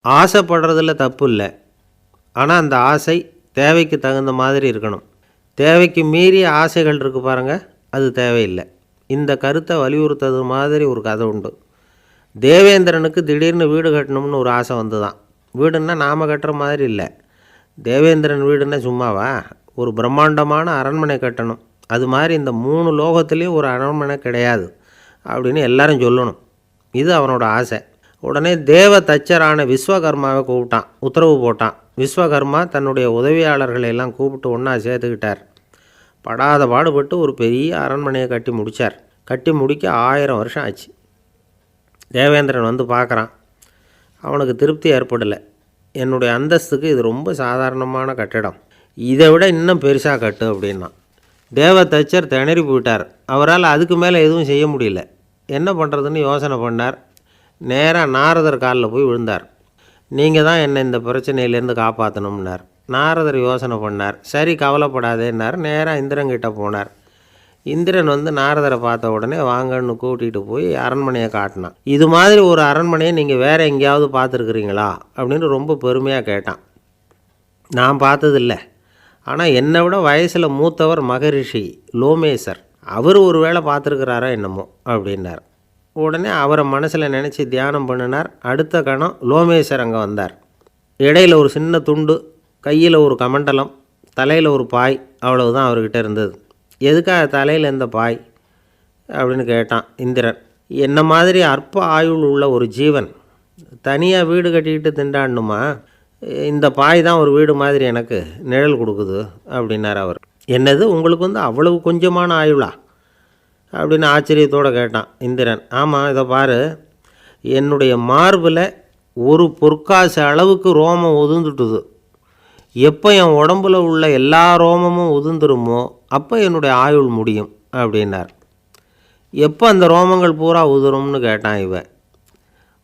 ஆசைப்படுறதில் தப்பு இல்லை, ஆனால் அந்த ஆசை தேவைக்கு தகுந்த மாதிரி இருக்கணும். தேவைக்கு மீறிய ஆசைகள் இருக்குது பாருங்கள், அது தேவையில்லை. இந்த கருத்தை வலியுறுத்தது மாதிரி ஒரு கதை உண்டு. தேவேந்திரனுக்கு திடீர்னு வீடு கட்டணும்னு ஒரு ஆசை வந்து தான். வீடுன்னா நாம் கட்டுற மாதிரி இல்லை. தேவேந்திரன் வீடுன்னா சும்மாவா? ஒரு பிரம்மாண்டமான அரண்மனை கட்டணும். அது மாதிரி இந்த 3 லோகத்துலேயும் ஒரு அரண்மனை கிடையாது அப்படின்னு எல்லாரும் சொல்லணும். இது அவனோட ஆசை. உடனே தேவ தச்சரான விஸ்வகர்மாவை கூப்பிட்டான், உத்தரவு போட்டான். விஸ்வகர்மா தன்னுடைய உதவியாளர்களை எல்லாம் கூப்பிட்டு ஒன்றா சேர்த்துக்கிட்டார். படாத பாடுபட்டு ஒரு பெரிய அரண்மனையை கட்டி முடித்தார். கட்டி முடிக்க 1000 வருஷம் ஆச்சு. தேவேந்திரன் வந்து பார்க்குறான். அவனுக்கு திருப்தி ஏற்படலை. என்னுடைய அந்தஸ்துக்கு இது ரொம்ப சாதாரணமான கட்டிடம், இதை விட இன்னும் பெருசாக கட்டு அப்படின்னா. தேவ தச்சர் திணறி போயிட்டார். அவரால் அதுக்கு மேலே எதுவும் செய்ய முடியல. என்ன பண்ணுறதுன்னு யோசனை பண்ணார். நேராக நாரதர் காலில் போய் விழுந்தார். நீங்கள் தான் என்னை இந்த பிரச்சனையிலேருந்து காப்பாற்றணும்னார். நாரதர் யோசனை பண்ணார். சரி, கவலைப்படாதேன்னார். நேராக இந்திரன்கிட்ட போனார். இந்திரன் வந்து நாரதரை பார்த்த உடனே வாங்கன்னு கூட்டிகிட்டு போய் அரண்மனையை காட்டினான். இது மாதிரி ஒரு அரண்மனையை நீங்கள் வேறு எங்கேயாவது பார்த்துருக்குறீங்களா அப்படின்னு ரொம்ப பெருமையாக கேட்டான். நான் பார்த்ததில்லை, ஆனால் என்னை விட வயசில் மூத்தவர் மகரிஷி லோமேசர், அவர் ஒரு வேளை பார்த்துருக்கிறாரா என்னமோ அப்படின்னார். உடனே அவரை மனசில் நினச்சி தியானம் பண்ணினார். அடுத்த கணம் லோமேசர் அங்கே வந்தார். இடையில் ஒரு சின்ன துண்டு, கையில் ஒரு கமண்டலம், தலையில் ஒரு பாய், அவ்வளவுதான் அவர்கிட்ட இருந்தது. எதுக்காக தலையில் எந்த பாய் அப்படின்னு கேட்டான் இந்திரன். என்ன மாதிரி அற்ப ஆயுள் உள்ள ஒரு ஜீவன் தனியாக வீடு கட்டிக்கிட்டு திண்டாடணுமா? இந்த பாய் தான் ஒரு வீடு மாதிரி எனக்கு நிழல் கொடுக்குது அப்படின்னார் அவர். என்னது, உங்களுக்கு வந்து அவ்வளவு கொஞ்சமான ஆயுளா அப்படின்னு ஆச்சரியத்தோடு கேட்டான் இந்திரன். ஆமாம், இதை பாரு, என்னுடைய மார்பில் ஒரு பொற்காசு அளவுக்கு ரோமம் உதிர்ந்துட்டுது. எப்போ என் உடம்பில் உள்ள எல்லா ரோமமும் உதிர்ந்துருமோ அப்போ என்னுடைய ஆயுள் முடியும் அப்படின்னார். எப்போ அந்த ரோமங்கள் பூரா உதிரும்னு கேட்டான் இவன்.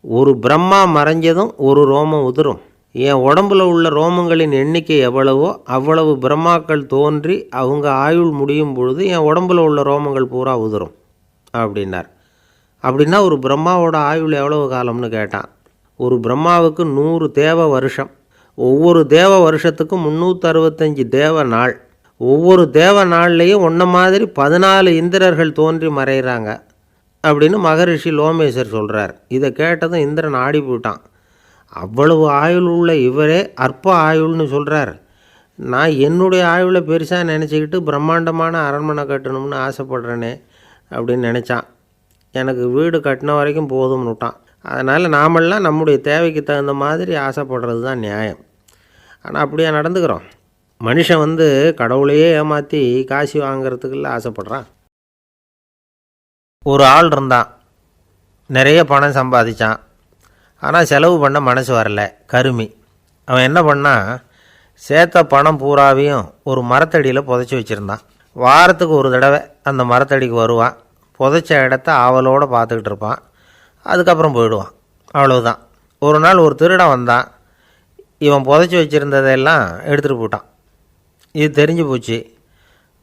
ஒரு பிரம்மா மறைஞ்சதும் ஒரு ரோமம் உதிரும். என் உடம்பில் உள்ள ரோமங்களின் எண்ணிக்கை எவ்வளவோ அவ்வளவு பிரம்மாக்கள் தோன்றி அவங்க ஆயுள் முடியும் பொழுது என் உடம்பில் உள்ள ரோமங்கள் பூரா உதிரும் அப்படின்னார். அப்படின்னா ஒரு பிரம்மாவோட ஆயுள் எவ்வளவு காலம்னு கேட்டான். ஒரு பிரம்மாவுக்கு 100 தேவ வருஷம். ஒவ்வொரு தேவ வருஷத்துக்கும் 365 தேவ நாள். ஒவ்வொரு தேவ நாள்லேயும் ஒன்றை மாதிரி 14 இந்திரர்கள் தோன்றி மறைகிறாங்க அப்படின்னு மகரிஷி லோமேசர் சொல்கிறார். இதை கேட்டதும் இந்திரன் ஆடி போயிட்டான். அவ்வளவு ஆயுள் உள்ள இவரே அற்ப ஆயுள்னு சொல்கிறார். நான் என்னுடைய ஆயுளை பெருசாக நினச்சிக்கிட்டு பிரம்மாண்டமான அரண்மனை கட்டணும்னு ஆசைப்படுறேனே அப்படின்னு நினச்சான். எனக்கு வீடு கட்டின வரைக்கும் போதும்னு விட்டான். அதனால் நாமெல்லாம் நம்முடைய தேவைக்கு தகுந்த மாதிரி ஆசைப்படுறது தான் நியாயம். ஆனால் அப்படியே நடந்துக்கிறோம். மனுஷன் வந்து கடவுளையே ஏமாற்றி காசு வாங்கிறதுக்குள்ள ஆசைப்படுறான். ஒரு ஆள் இருந்தான், நிறைய பணம் சம்பாதிச்சான், ஆனால் செலவு பண்ண மனசு வரல, கருமி. அவன் என்ன பண்ணான், சேர்த்த பணம் பூராவையும் ஒரு மரத்தடியில் புதைச்சி வச்சுருந்தான். வாரத்துக்கு ஒரு தடவை அந்த மரத்தடிக்கு வருவான். புதைச்ச இடத்த ஆவலோடு பார்த்துக்கிட்டு இருப்பான். அதுக்கப்புறம் போயிடுவான். அவ்வளவுதான். ஒரு நாள் ஒரு திருடன் வந்தான். இவன் புதைச்சி வச்சுருந்ததெல்லாம் எடுத்துகிட்டு போட்டான். இது தெரிஞ்சு போச்சு.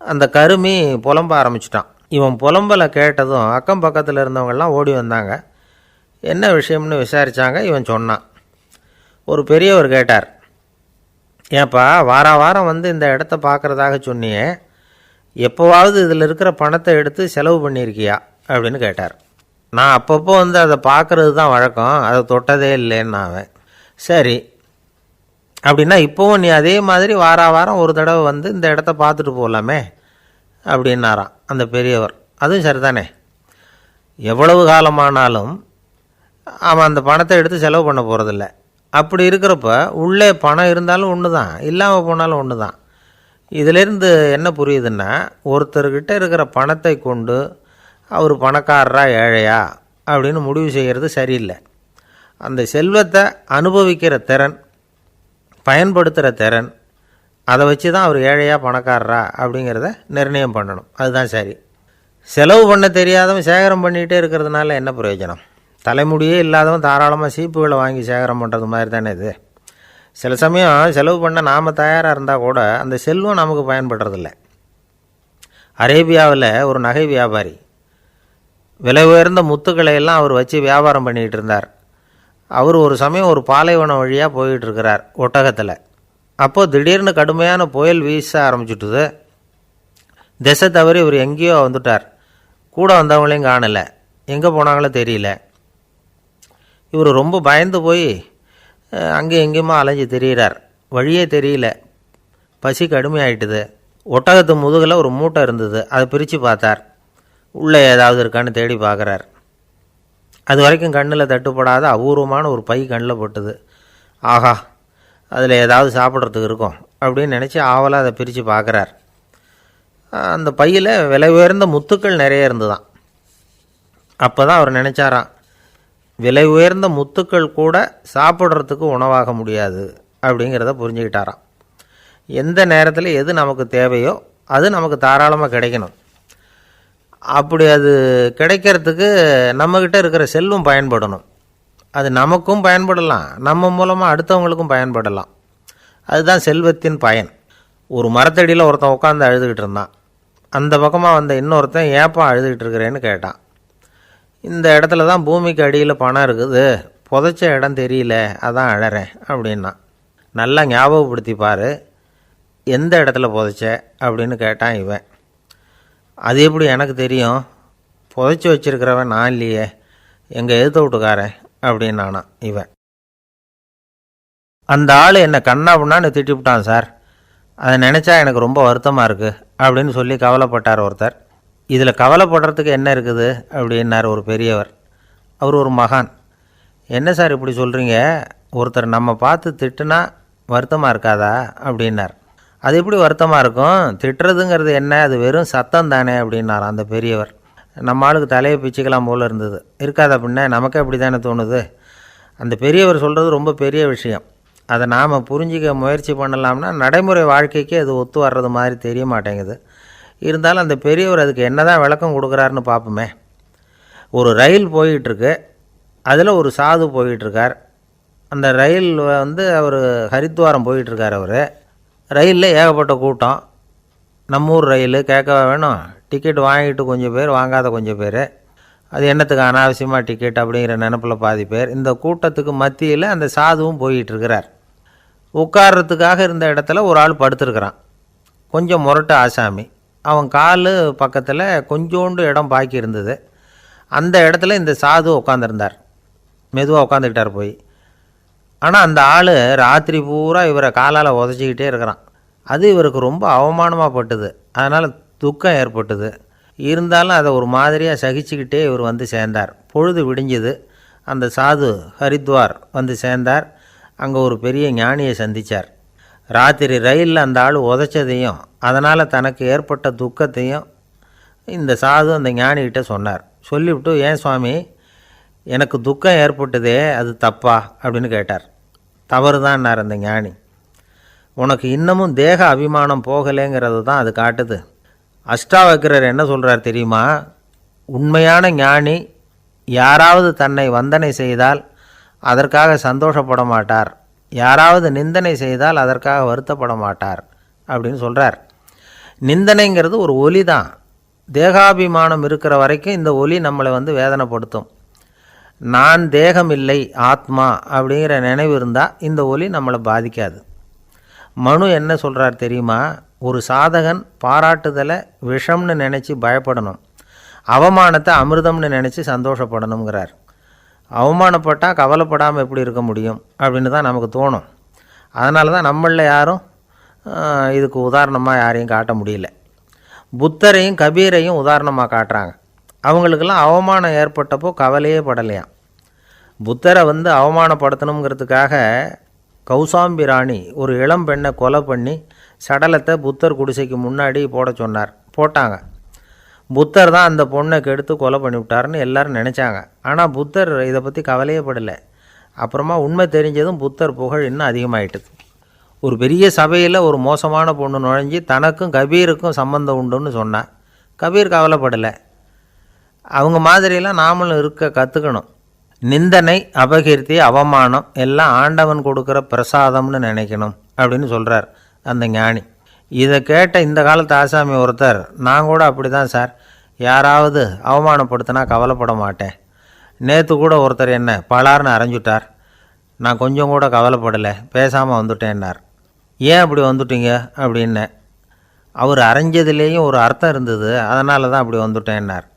அந்த கருமி புலம்ப ஆரம்பிச்சிட்டான். இவன் புலம்பலை கேட்டதும் அக்கம் பக்கத்தில் இருந்தவங்கெல்லாம் ஓடி வந்தாங்க. என்ன விஷயம்னு விசாரித்தாங்க. இவன் சொன்னான். ஒரு பெரியவர் கேட்டார், ஏன்ப்பா வாரம் வந்து இந்த இடத்த பார்க்குறதாக சொன்னியே, எப்போவாவது இதில் இருக்கிற பணத்தை எடுத்து செலவு பண்ணியிருக்கியா அப்படின்னு கேட்டார். நான் அப்பப்போ வந்து அதை பார்க்குறது தான் வழக்கம், அதை தொட்டதே இல்லைன்னு அவன். சரி, அப்படின்னா இப்போவும் நீ அதே மாதிரி வாரம் ஒரு தடவை வந்து இந்த இடத்த பார்த்துட்டு போகலாமே அப்படின்னாராம் அந்த பெரியவர். அதுவும் சரிதானே, எவ்வளவு காலமானாலும் அவன் அந்த பணத்தை எடுத்து செலவு பண்ண போகிறதில்ல. அப்படி இருக்கிறப்ப உள்ளே பணம் இருந்தாலும் ஒன்று தான், இல்லாமல் போனாலும் ஒன்று தான். இதிலேருந்து என்ன புரியுதுன்னா, ஒருத்தர்கிட்ட இருக்கிற பணத்தை கொண்டு அவர் பணக்காரரா ஏழையா அப்படின்னு முடிவு செய்கிறது சரியில்லை. அந்த செல்வத்தை அனுபவிக்கிற திறன், பயன்படுத்துகிற திறன், அதை வச்சு தான் அவர் ஏழையா பணக்காரரா அப்படிங்கிறத நிர்ணயம் பண்ணணும். அதுதான் சரி. செலவு பண்ண தெரியாதவன் சேகரம் பண்ணிகிட்டே இருக்கிறதுனால என்ன பிரயோஜனம்? தலைமுடியே இல்லாதவன் தாராளமாக சீப்புகளை வாங்கி சேகரம் பண்ணுறது மாதிரி தானே இது. சில சமயம் செலவு பண்ண நாம் தயாராக இருந்தால் கூட அந்த செல்வம் நமக்கு பயன்படுறதில்ல. அரேபியாவில் ஒரு நகை வியாபாரி விலை உயர்ந்த முத்துக்களை எல்லாம் அவர் வச்சு வியாபாரம் பண்ணிகிட்டு இருந்தார். அவர் ஒரு சமயம் ஒரு பாலைவனம் வழியாக போயிட்டுருக்கிறார் ஒட்டகத்தில். அப்போது திடீர்னு கடுமையான புயல் வீச ஆரம்பிச்சுட்டுது. திசை தவறி இவர் எங்கேயோ வந்துட்டார். கூட வந்தவங்களையும் காணலை, எங்கே போனாங்களோ தெரியல. இவர் ரொம்ப பயந்து போய் அங்கேயும் எங்கேயுமா அலைஞ்சு தெரிகிறார். வழியே தெரியல, பசி கடுமையாயிட்டுது. ஒட்டகத்து முதுகில் ஒரு மூட்டை இருந்தது, அதை பிரித்து பார்த்தார். உள்ளே ஏதாவது இருக்கான்னு தேடி பார்க்குறார். அது வரைக்கும் கண்ணில் தட்டுப்படாத அபூர்வமான ஒரு பை கண்ணில் பட்டுது. ஆஹா, அதில் ஏதாவது சாப்பிட்றதுக்கு இருக்கும் அப்படின்னு நினச்சி ஆவலாக அதை பிரித்து பார்க்குறார். அந்த பையில் விலை உயர்ந்த முத்துக்கள் நிறைய இருந்துதான். அப்போ தான் அவர் நினச்சாராம், விலை உயர்ந்த முத்துக்கள் கூட சாப்பிட்றதுக்கு உணவாக முடியாது அப்படிங்கிறத புரிஞ்சுக்கிட்டாராம். எந்த நேரத்தில் எது நமக்கு தேவையோ அது நமக்கு தாராளமாக கிடைக்கணும். அப்படி அது கிடைக்கிறதுக்கு நம்மக்கிட்ட இருக்கிற செல்வம் பயன்படணும். அது நமக்கும் பயன்படலாம், நம்ம மூலமாக அடுத்தவங்களுக்கும் பயன்படலாம். அதுதான் செல்வத்தின் பயன். ஒரு மரத்தடியில் ஒருத்தன் உட்காந்து அழுதுகிட்டு இருந்தான். அந்த பக்கமாக வந்த இன்னொருத்தன் ஏப்பா அழுதுகிட்டு இருக்கிறேன்னு கேட்டான். இந்த இடத்துல தான் பூமிக்கு அடியில் பணம் இருக்குது, புதைச்ச இடம் தெரியல, அதான் அழறேன் அப்படின்னா. நல்லா ஞாபகப்படுத்தி பாரு, எந்த இடத்துல புதைச்ச அப்படின்னு கேட்டான் இவன். அது எப்படி எனக்கு தெரியும், புதைச்சி வச்சிருக்கிறவன் நான் இல்லையே, எங்கள் எதிர்த்த வீட்டுக்காரன் அப்படின்னானா இவன். அந்த ஆள் என்னை கண்ணா பண்ணான்னு திட்டிவிட்டான் சார், அதை நினச்சா எனக்கு ரொம்ப வருத்தமாக இருக்குது அப்படின்னு சொல்லி கவலைப்பட்டார் ஒருத்தர். இதில் கவலைப்படுறதுக்கு என்ன இருக்குது அப்படின்னார் ஒரு பெரியவர். அவர் ஒரு மகான். என்ன சார் இப்படி சொல்கிறீங்க, ஒருத்தர் நம்ம பார்த்து திட்டுனா வருத்தமாக இருக்காதா அப்படின்னார். அது எப்படி வருத்தமாக இருக்கும், திட்டுறதுங்கிறது என்ன, அது வெறும் சத்தம் தானே அப்படின்னார் அந்த பெரியவர். நம்ம ஆளுக்கு தலையை பிச்சுக்கலாம் போல் இருந்தது. இருக்காது அப்படின்னா நமக்கே அப்படி தானே தோணுது. அந்த பெரியவர் சொல்கிறது ரொம்ப பெரிய விஷயம். அதை நாம் புரிஞ்சிக்க முயற்சி பண்ணலாம்னா நடைமுறை வாழ்க்கைக்கு அது ஒத்து வர்றது மாதிரி தெரிய மாட்டேங்குது. இருந்தாலும் அந்த பெரியவர் அதுக்கு என்ன தான் விளக்கம் கொடுக்குறாருன்னு பார்ப்போமே. ஒரு ரயில் போயிட்டுருக்கு, அதில் ஒரு சாது போயிட்டுருக்கார். அந்த ரயில் அவர் ஹரித்வாரம் போயிட்டுருக்கார். அவர் ரயிலில் ஏகப்பட்ட கூட்டம். நம்ம ஊர் ரயில் கேட்க வேணும், டிக்கெட் வாங்கிட்டு கொஞ்சம் பேர், வாங்காத கொஞ்சம் பேர். அது என்னத்துக்கு அனாவசியமாக டிக்கெட் அப்படிங்கிற நினப்பில் பாதி பேர். இந்த கூட்டத்துக்கு மத்தியில் அந்த சாதுவும் போயிட்டுருக்கிறார். உட்கார்றதுக்காக இருந்த இடத்துல ஒரு ஆள் படுத்துருக்கிறான், கொஞ்சம் முரட்டு ஆசாமி. அவன் கால் பக்கத்தில் கொஞ்சோண்டு இடம் பாக்கி இருந்தது. அந்த இடத்துல இந்த சாது உட்காந்துருந்தார். மெதுவாக உட்காந்துக்கிட்டார் போய். ஆனால் அந்த ஆள் ராத்திரி பூரா இவரை காலால் உதச்சிக்கிட்டே இருக்கிறான். அது இவருக்கு ரொம்ப அவமானமாக பட்டுது. அதனால் துக்கம் ஏற்பட்டுது. இருந்தாலும் அதை ஒரு மாதிரியாக சகிச்சுக்கிட்டே இவர் வந்து சேர்ந்தார். பொழுது விடிஞ்சுது. அந்த சாது ஹரித்வார் வந்து சேர்ந்தார். அங்கே ஒரு பெரிய ஞானியை சந்தித்தார். ராத்திரி ரயிலில் அந்த ஆள் உதைச்சதையும் அதனால் தனக்கு ஏற்பட்ட துக்கத்தையும் இந்த சாது அந்த ஞானிகிட்ட சொன்னார். சொல்லிவிட்டு, ஏன் சுவாமி, எனக்கு துக்கம் ஏற்பட்டதே அது தப்பா அப்படின்னு கேட்டார். தவறு தான்னார் அந்த ஞானி. உனக்கு இன்னமும் தேக அபிமானம் போகலைங்கிறது தான் அது காட்டுது. அஷ்டாவக்கிரர் என்ன சொல்கிறார் தெரியுமா, உண்மையான ஞானி யாராவது தன்னை வந்தனை செய்தால் அதற்காக சந்தோஷப்பட மாட்டார், யாராவது நிந்தனை செய்தால் அதற்காக வருத்தப்பட மாட்டார் அப்படின்னு சொல்கிறார். நிந்தனைங்கிறது ஒரு ஒலி தான். தேகாபிமானம் இருக்கிற வரைக்கும் இந்த ஒலி நம்மளை வேதனைப்படுத்தும். நான் தேகம் இல்லை, ஆத்மா அப்படிங்கிற நினைவு இருந்தால் இந்த ஒலி நம்மளை பாதிக்காது. மனு என்ன சொல்கிறார் தெரியுமா, ஒரு சாதகன் பாராட்டுதலை விஷம்னு நினச்சி பயப்படணும், அவமானத்தை அமிர்தம்னு நினச்சி சந்தோஷப்படணுங்கிறார். அவமானப்பட்டால் கவலைப்படாமல் எப்படி இருக்க முடியும் அப்படின்னு தான் நமக்கு தோணும். அதனால தான் நம்மளில் யாரும் இதுக்கு உதாரணமாக யாரையும் காட்ட முடியல. புத்தரையும் கபீரையும் உதாரணமாக காட்டுறாங்க. அவங்களுக்கெல்லாம் அவமானம் ஏற்பட்டப்போ கவலையே படலையாம். புத்தரை அவமானப்படுத்தணுங்கிறதுக்காக கௌசாம்பி ராணி ஒரு இளம் பெண்ணை கொலை பண்ணி சடலத்தை புத்தர் குடிசைக்கு முன்னாடி போட சொன்னார். போட்டாங்க. புத்தர் தான் அந்த பொண்ணை கெடுத்து கொலை பண்ணிவிட்டார்னு எல்லோரும் நினச்சாங்க. ஆனால் புத்தர் இதை பற்றி கவலையே படலை. அப்புறமா உண்மை தெரிஞ்சதும் புத்தர் புகழ் இன்னும் அதிகமாகிட்டுது. ஒரு பெரிய சபையில் ஒரு மோசமான பொண்ணு நுழைஞ்சி தனக்கும் கபீருக்கும் சம்பந்தம் உண்டுன்னு சொன்னார். கபீர் கவலைப்படலை. அவங்க மாதிரியெல்லாம் நாமளும் இருக்க கற்றுக்கணும். நிந்தனை, அபகீர்த்தி, அவமானம் எல்லாம் ஆண்டவன் கொடுக்குற பிரசாதம்னு நினைக்கணும் அப்படின்னு சொல்கிறார் அந்த ஞானி. இதை கேட்ட இந்த காலத்து ஆசாமி ஒருத்தர், நான் கூட அப்படி தான் சார், யாராவது அவமானப்படுத்தினா கவலைப்பட மாட்டேன். நேற்று கூட ஒருத்தர் என்ன பலார்னு அரைஞ்சுட்டார், நான் கொஞ்சம் கூட கவலைப்படலை, பேசாமல் வந்துட்டேன்னார். ஏன் அப்படி வந்துட்டீங்க அப்படின்னேன். அவர் அரைஞ்சதுலேயும் ஒரு அர்த்தம் இருந்தது, அதனால தான் அப்படி வந்துட்டேன்னார்.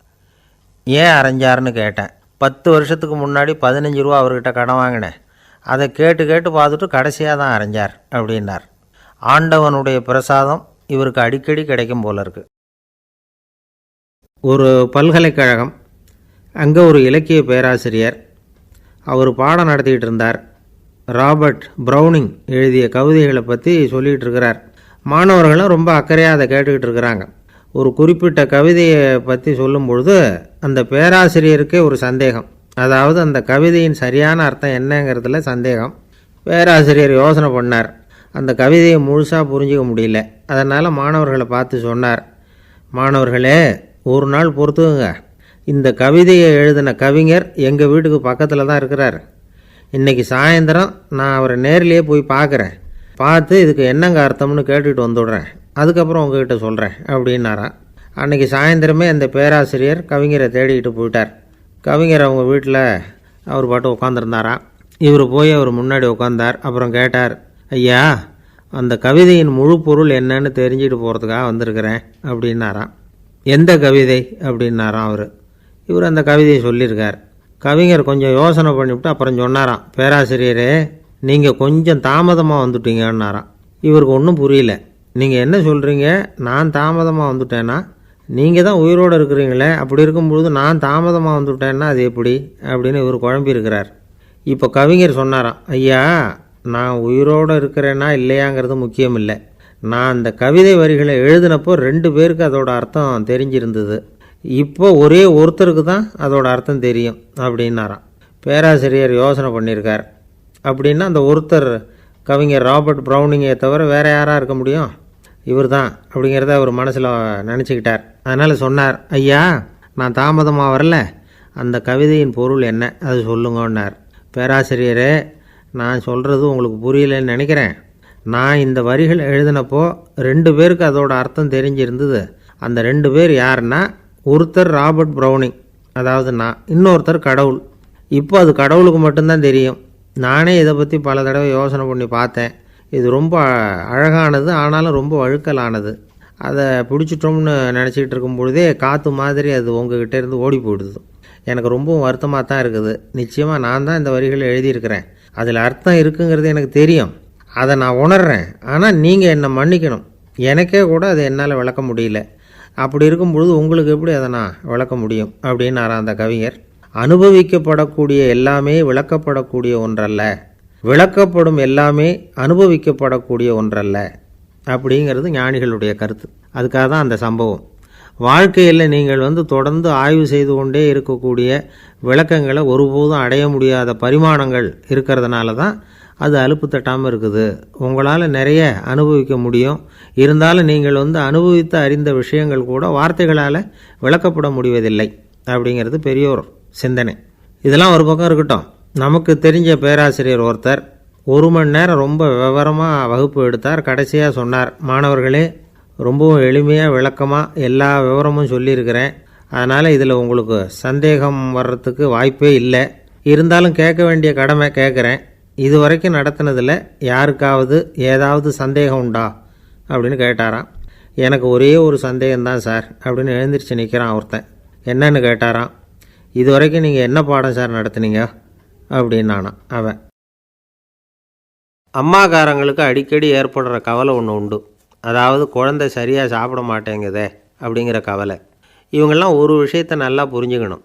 ஏன் அரைஞ்சாருன்னு கேட்டேன். 10 வருஷத்துக்கு முன்னாடி 15 ரூபா அவர்கிட்ட கடன் வாங்கினேன். அதை கேட்டு கேட்டு பார்த்துட்டு கடைசியாக தான் அரைஞ்சார் அப்படின்னார். ஆண்டவனுடைய பிரசாதம் இவருக்கு அடிக்கடி கிடைக்கும் போல இருக்கு. ஒரு பல்கலைக்கழகம், அங்கே ஒரு இலக்கிய பேராசிரியர், அவர் பாடம் நடத்திக்கிட்டு இருந்தார். ராபர்ட் ப்ரௌனிங் எழுதிய கவிதைகளை பற்றி சொல்லிகிட்டு இருக்கிறார். மாணவர்களும் ரொம்ப அக்கறையாக அதை கேட்டுக்கிட்டு இருக்கிறாங்க. ஒரு குறிப்பிட்ட கவிதையை பற்றி சொல்லும் பொழுது அந்த பேராசிரியருக்கே ஒரு சந்தேகம். அதாவது அந்த கவிதையின் சரியான அர்த்தம் என்னங்கிறதுல சந்தேகம். பேராசிரியர் யோசனை பண்ணார். அந்த கவிதையை முழுசாக புரிஞ்சிக்க முடியல. அதனால் மாணவர்களை பார்த்து சொன்னார், மாணவர்களே, ஒரு நாள் பொறுத்துக்குங்க. இந்த கவிதையை எழுதின கவிஞர் எங்கள் வீட்டுக்கு பக்கத்தில் தான் இருக்கிறார். இன்றைக்கி சாயந்தரம் நான் அவரை நேரிலேயே போய் பார்க்குறேன். பார்த்து இதுக்கு என்னங்க அர்த்தம்னு கேட்டுட்டு வந்துடுறேன். அதுக்கப்புறம் உங்ககிட்ட சொல்கிறேன் அப்படின்னாராம். அன்றைக்கி சாயந்தரமே அந்த பேராசிரியர் கவிஞரை தேடிக்கிட்டு போயிட்டார். கவிஞர் அவங்க வீட்டில் அவர் பாட்டு உட்காந்துருந்தாராம். இவர் போய் அவர் முன்னாடி உட்காந்தார். அப்புறம் கேட்டார், ஐயா, அந்த கவிதையின் முழு பொருள் என்னன்னு தெரிஞ்சுட்டு போகிறதுக்காக வந்திருக்கிறேன் அப்படின்னாராம். எந்த கவிதை அப்படின்னாராம் அவர். இவர் அந்த கவிதையை சொல்லியிருக்கார். கவிஞர் கொஞ்சம் யோசனை பண்ணிவிட்டு அப்புறம் சொன்னாராம், பேராசிரியரே, நீங்கள் கொஞ்சம் தாமதமாக வந்துட்டீங்கன்னாராம். இவருக்கு ஒன்றும் புரியல. நீங்கள் என்ன சொல்கிறீங்க? நான் தாமதமாக வந்துட்டேன்னா? நீங்கள் தான் உயிரோடு இருக்கிறீங்களே, அப்படி இருக்கும்பொழுது நான் தாமதமாக வந்துட்டேன்னா அது எப்படி அப்படின்னு இவர் குழம்பியிருக்கிறார். இப்போ கவிஞர் சொன்னாராம், ஐயா, நான் உயிரோடு இருக்கிறேன்னா இல்லையாங்கிறது முக்கியம் இல்லை. நான் அந்த கவிதை வரிகளை எழுதினப்போ 2 பேருக்கு அதோட அர்த்தம் தெரிஞ்சிருந்தது. இப்போ ஒரே ஒருத்தருக்கு தான் அதோட அர்த்தம் தெரியும் அப்படின்னாராம். பேராசிரியர் யோசனை பண்ணியிருக்கார். அப்படின்னா அந்த ஒருத்தர் கவிஞர் ராபர்ட் ப்ரௌனிங்கை தவிர வேறு யாராக இருக்க முடியும்? இவர் தான் அப்படிங்கிறத அவர் மனசில் நினச்சிக்கிட்டார். அதனால் சொன்னார், ஐயா, நான் தாமதமாக வரல, அந்த கவிதையின் பொருள் என்ன அது சொல்லுங்கன்னார். பேராசிரியரே, நான் சொல்கிறது உங்களுக்கு புரியலன்னு நினைக்கிறேன். நான் இந்த வரிகள் எழுதினப்போ 2 பேருக்கு அதோட அர்த்தம் தெரிஞ்சிருந்தது. அந்த 2 பேர் யாருன்னா, ஒருத்தர் ராபர்ட் ப்ரௌனிங், அதாவது நான், இன்னொருத்தர் கடவுள். இப்போ அது கடவுளுக்கு மட்டும்தான் தெரியும். நானே இதை பற்றி பல தடவை யோசனை பண்ணி பார்த்தேன். இது ரொம்ப அழகானது, ஆனாலும் ரொம்ப வழுக்கலானது. அதை பிடிச்சிட்டோம்னு நினச்சிக்கிட்டு இருக்கும் பொழுதே காற்று மாதிரி அது உங்ககிட்ட இருந்து ஓடி போயிடுது. எனக்கு ரொம்பவும் வருத்தமாக தான் இருக்குது. நிச்சயமாக நான் தான் இந்த வரிகளை எழுதியிருக்கிறேன். அதில் அர்த்தம் இருக்குங்கிறது எனக்கு தெரியும், அதை நான் உணர்கிறேன். ஆனால் நீங்கள் என்னை மன்னிக்கணும். எனக்கே கூட அதை என்னால் விளக்க முடியல. அப்படி இருக்கும் பொழுது உங்களுக்கு எப்படி அதை நான் விளக்க முடியும் அப்படின்னாரா அந்த கவிஞர். அனுபவிக்கப்படக்கூடிய எல்லாமே விளக்கப்படக்கூடிய ஒன்றல்ல, விளக்கப்படும் எல்லாமே அனுபவிக்கப்படக்கூடிய ஒன்றல்ல அப்படிங்கிறது ஞானிகளுடைய கருத்து. அதுக்காக தான் அந்த சம்பவம். வாழ்க்கையில் நீங்கள் தொடர்ந்து ஆய்வு செய்து கொண்டே இருக்கக்கூடிய விளக்கங்களை ஒருபோதும் அடைய முடியாத பரிமாணங்கள் இருக்கிறதுனால தான் அது அலுப்பு தட்டாமல் இருக்குது. உங்களால் நிறைய அனுபவிக்க முடியும். இருந்தாலும் நீங்கள் அனுபவித்து அறிந்த விஷயங்கள் கூட வார்த்தைகளால் விளக்கப்பட முடிவதில்லை அப்படிங்கிறது பெரியோர் சிந்தனை. இதெல்லாம் ஒரு பக்கம் இருக்கட்டும். நமக்கு தெரிஞ்ச பேராசிரியர் ஒருத்தர் 1 மணி நேரம் ரொம்ப விவரமாக வகுப்பு எடுத்தார். கடைசியாக சொன்னார், மாணவர்களே, ரொம்பவும் எளிமையாக விளக்கமாக எல்லா விவரமும் சொல்லியிருக்கிறேன். அதனால் இதில் உங்களுக்கு சந்தேகம் வர்றதுக்கு வாய்ப்பே இல்லை. இருந்தாலும் கேட்க வேண்டிய கடமை கேட்குறேன். இது வரைக்கும் நடத்தினதில் யாருக்காவது ஏதாவது சந்தேகம் உண்டா அப்படின்னு கேட்டாராம். எனக்கு ஒரே ஒரு சந்தேகம்தான் சார் அப்படின்னு எழுந்திரிச்சு நிற்கிறான் ஒருத்தன். என்னன்னு கேட்டாராம். இது வரைக்கும் நீங்கள் என்ன பாடம் சார் நடத்துனீங்க அப்படின்னானா அவன். அம்மாக்காரங்களுக்கு அடிக்கடி ஏற்படுற கவலை ஒன்று உண்டு. அதாவது குழந்தை சரியாக சாப்பிட மாட்டேங்குதே அப்படிங்கிற கவலை. இவங்கெல்லாம் ஒரு விஷயத்தை நல்லா புரிஞ்சுக்கணும்.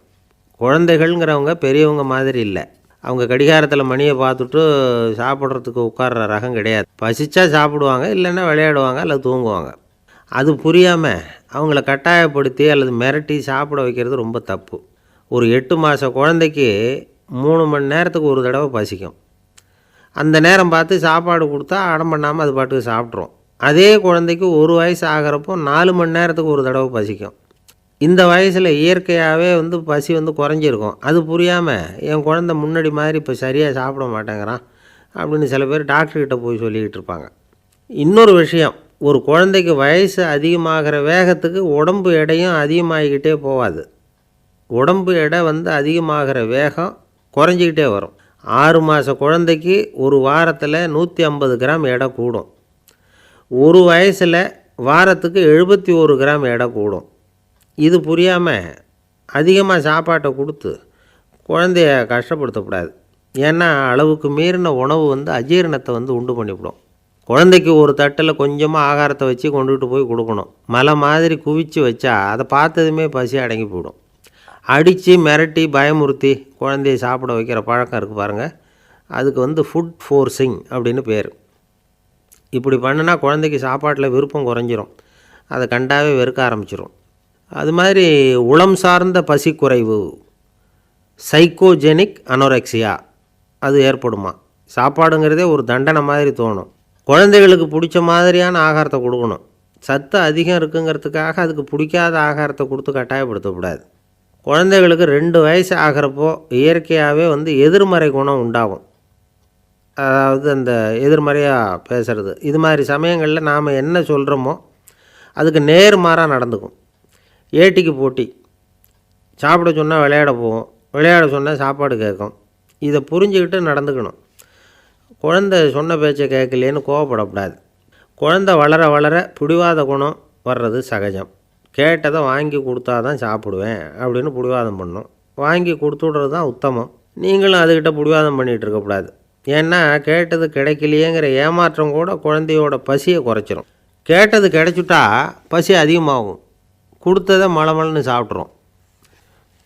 குழந்தைகள்ங்கிறவங்க பெரியவங்க மாதிரி இல்லை. அவங்க கடிகாரத்தில் மணியை பார்த்துட்டு சாப்பிட்றதுக்கு உட்கார்ற ரகம் கிடையாது. பசிச்சா சாப்பிடுவாங்க, இல்லைன்னா விளையாடுவாங்க அல்லது தூங்குவாங்க. அது புரியாமல் அவங்கள கட்டாயப்படுத்தி அல்லது மிரட்டி சாப்பிட வைக்கிறது ரொம்ப தப்பு. ஒரு 8 மாத குழந்தைக்கு 3 மணி நேரத்துக்கு ஒரு தடவை பசிக்கும். அந்த நேரம் பார்த்து சாப்பாடு கொடுத்தா அடம் பண்ணாமல் அது பாட்டுக்கு சாப்பிட்ரும். அதே குழந்தைக்கு 1 வயசு ஆகிறப்போ 4 மணி நேரத்துக்கு ஒரு தடவை பசிக்கும். இந்த வயசில் இயற்கையாகவே பசி குறைஞ்சிருக்கும். அது புரியாமல் என் குழந்தை முன்னாடி மாதிரி இப்போ சரியாக சாப்பிட மாட்டேங்கிறான் அப்படின்னு சில பேர் டாக்டர்கிட்ட போய் சொல்லிக்கிட்டு இருப்பாங்க. இன்னொரு விஷயம், ஒரு குழந்தைக்கு வயசு அதிகமாகிற வேகத்துக்கு உடம்பு எடையும் அதிகமாகிக்கிட்டே போகாது. உடம்பு எடை அதிகமாகிற வேகம் குறைஞ்சிக்கிட்டே வரும். 6 மாத குழந்தைக்கு ஒரு வாரத்தில் 150 கிராம் எடை கூடும். ஒரு வயசில் வாரத்துக்கு 71 கிராம் எடை கூடும். இது புரியாமல் அதிகமாக சாப்பாட்டை கொடுத்து குழந்தைய கஷ்டப்படுத்தக்கூடாது. ஏன்னா அளவுக்கு மீறின உணவு அஜீரணத்தை உண்டு பண்ணிவிடும். குழந்தைக்கு ஒரு தட்டில் கொஞ்சமாக ஆகாரத்தை வச்சு கொண்டுகிட்டு போய் கொடுக்கணும். மலை மாதிரி குவிச்சு வச்சா அதை பார்த்ததுமே பசி அடங்கி போயிடும். அடித்து மிரட்டி பயமுறுத்தி குழந்தைய சாப்பிட வைக்கிற பழக்கம் இருக்குது பாருங்கள், அதுக்கு ஃபுட் ஃபோர்ஸிங் அப்படின்னு பேர். இப்படி பண்ணுனா குழந்தைக்கு சாப்பாட்டில் விருப்பம் குறைஞ்சிரும், அதை கண்டாவே வெறுக்க ஆரம்பிச்சிடும். அது மாதிரி உளம் சார்ந்த பசிக்குறைவு, சைக்கோஜெனிக் அனோரெக்சியா, அது ஏற்படுமா. சாப்பாடுங்கிறதே ஒரு தண்டனை மாதிரி தோணும். குழந்தைகளுக்கு பிடிச்ச மாதிரியான ஆகாரத்தை கொடுக்கணும். சத்து அதிகம் இருக்குங்கிறதுக்காக அதுக்கு பிடிக்காத ஆகாரத்தை கொடுத்து கட்டாயப்படுத்தக்கூடாது. குழந்தைகளுக்கு 2 வயசு ஆகிறப்போ இயற்கையாகவே எதிர்மறை குணம் உண்டாகும். அதாவது அந்த எதிர்மறையாக பேசுகிறது. இது மாதிரி சமயங்களில் நாம் என்ன சொல்கிறோமோ அதுக்கு நேர்மாறாக நடந்துக்கும். ஏட்டிக்கு போட்டி. சாப்பிட சொன்னால் விளையாட போவோம், விளையாட சொன்னால் சாப்பாடு கேட்கும். இதை புரிஞ்சுக்கிட்டு நடந்துக்கணும். குழந்தை சொன்ன பேச்சை கேட்கலேன்னு கோவப்படக்கூடாது. குழந்தை வளர வளர பிடிவாத குணம் வர்றது சகஜம். கேட்டதை வாங்கி கொடுத்தா தான் சாப்பிடுவேன் அப்படின்னு பிடிவாதம் பண்ணும். வாங்கி கொடுத்துடுறது தான் உத்தமம். நீங்களும் அதுக்கிட்ட பிடிவாதம் பண்ணிகிட்டு இருக்கக்கூடாது. ஏன்னா கேட்டது கிடைக்கலையேங்கிற ஏமாற்றம் கூட குழந்தையோட பசியை குறைச்சிரும். கேட்டது கிடைச்சிட்டா பசி அதிகமாகும். கொடுத்ததை மலமலன்னு சாப்பிட்றோம்.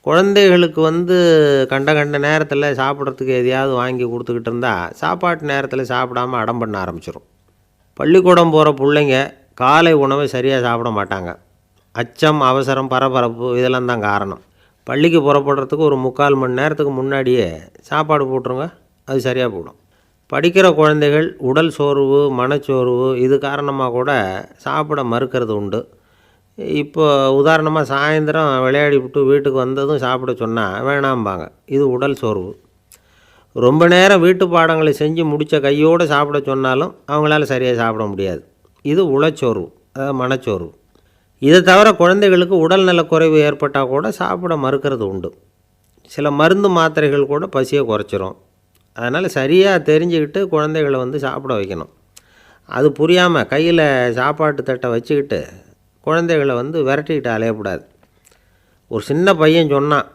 குழந்தைகளுக்கு கண்ட நேரத்தில் சாப்பிட்றதுக்கு எதையாவது வாங்கி கொடுத்துக்கிட்டு இருந்தால் சாப்பாட்டு நேரத்தில் சாப்பிடாமல் அடம் பண்ண ஆரம்பிச்சிடும். பள்ளிக்கூடம் போகிற பிள்ளைங்க காலை உணவை சரியாக சாப்பிட மாட்டாங்க. அச்சம், அவசரம், பரபரப்பு இதெல்லாம் தான் காரணம். பள்ளிக்கு புறப்படுறதுக்கு ஒரு 3/4 மணி நேரத்துக்கு முன்னாடியே சாப்பாடு போட்டுருங்க, அது சரியாக போடும். படிக்கிற குழந்தைகள் உடல் சோர்வு, மனச்சோர்வு இது காரணமாக கூட சாப்பிட மறுக்கிறது உண்டு. இப்போ உதாரணமாக சாயந்தரம் விளையாடி விட்டு வீட்டுக்கு வந்ததும் சாப்பிட சொன்னால் வேணாம்பாங்க. இது உடல் சோர்வு. ரொம்ப நேரம் வீட்டு பாடங்களை செஞ்சு முடித்த கையோடு சாப்பிட சொன்னாலும் அவங்களால சரியாக சாப்பிட முடியாது. இது உளச்சோர்வு, அதாவது மனச்சோர்வு. இதை தவிர குழந்தைகளுக்கு உடல் நலக்குறைவு ஏற்பட்டால் கூட சாப்பிட மறுக்கிறது உண்டு. சில மருந்து மாத்திரைகள் கூட பசியை குறைச்சிரும். அதனால் சரியாக தெரிஞ்சுக்கிட்டு குழந்தைகளை சாப்பிட வைக்கணும். அது புரியாமல் கையில் சாப்பாட்டு தட்டை வச்சுக்கிட்டு குழந்தைகளை விரட்டிக்கிட்டு அலையக்கூடாது. ஒரு சின்ன பையன் சொன்னான்,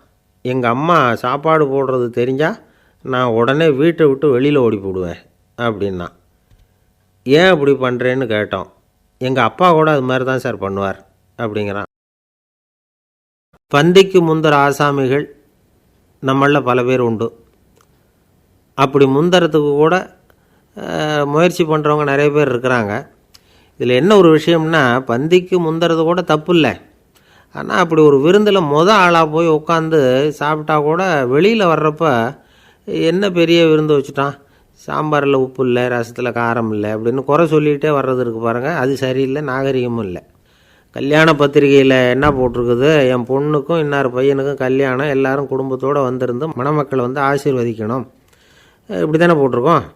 எங்கள் அம்மா சாப்பாடு போடுறது தெரிஞ்சால் நான் உடனே வீட்டை விட்டு வெளியில் ஓடி போடுவேன் அப்படின்னா. ஏன் அப்படி பண்ணுறேன்னு கேட்டோம். எங்கள் அப்பா கூட அது மாதிரி தான் சார் பண்ணுவார் அப்படிங்கிறான். பந்திக்கு முந்தர ஆசாமிகள் நம்மளில் பல பேர் உண்டு. அப்படி முந்தறதுக்கு கூட முயற்சி பண்ணுறவங்க நிறைய பேர் இருக்கிறாங்க. இதில் என்ன ஒரு விஷயம்னா, பந்திக்கு முந்துறது கூட தப்பு இல்லை. ஆனால் அப்படி ஒரு விருந்தில் ஆளாக போய் உட்காந்து சாப்பிட்டா கூட வெளியில் வர்றப்ப என்ன பெரிய விருந்து வச்சுட்டான், சாம்பாரில் உப்பு இல்லை, ரசத்தில் காரம் இல்லை அப்படின்னு குறை சொல்லிகிட்டே வர்றது இருக்குது பாருங்கள். அது சரியில்லை, நாகரிகமும் இல்லை. கல்யாண பத்திரிகையில் என்ன போட்டிருக்குது, என் பொண்ணுக்கும் இன்னார் பையனுக்கும் கல்யாணம், எல்லாரும் குடும்பத்தோடு வந்திருந்து மணமக்களை ஆசீர்வதிக்கணும், இப்படி தானே போட்டிருக்கோம்.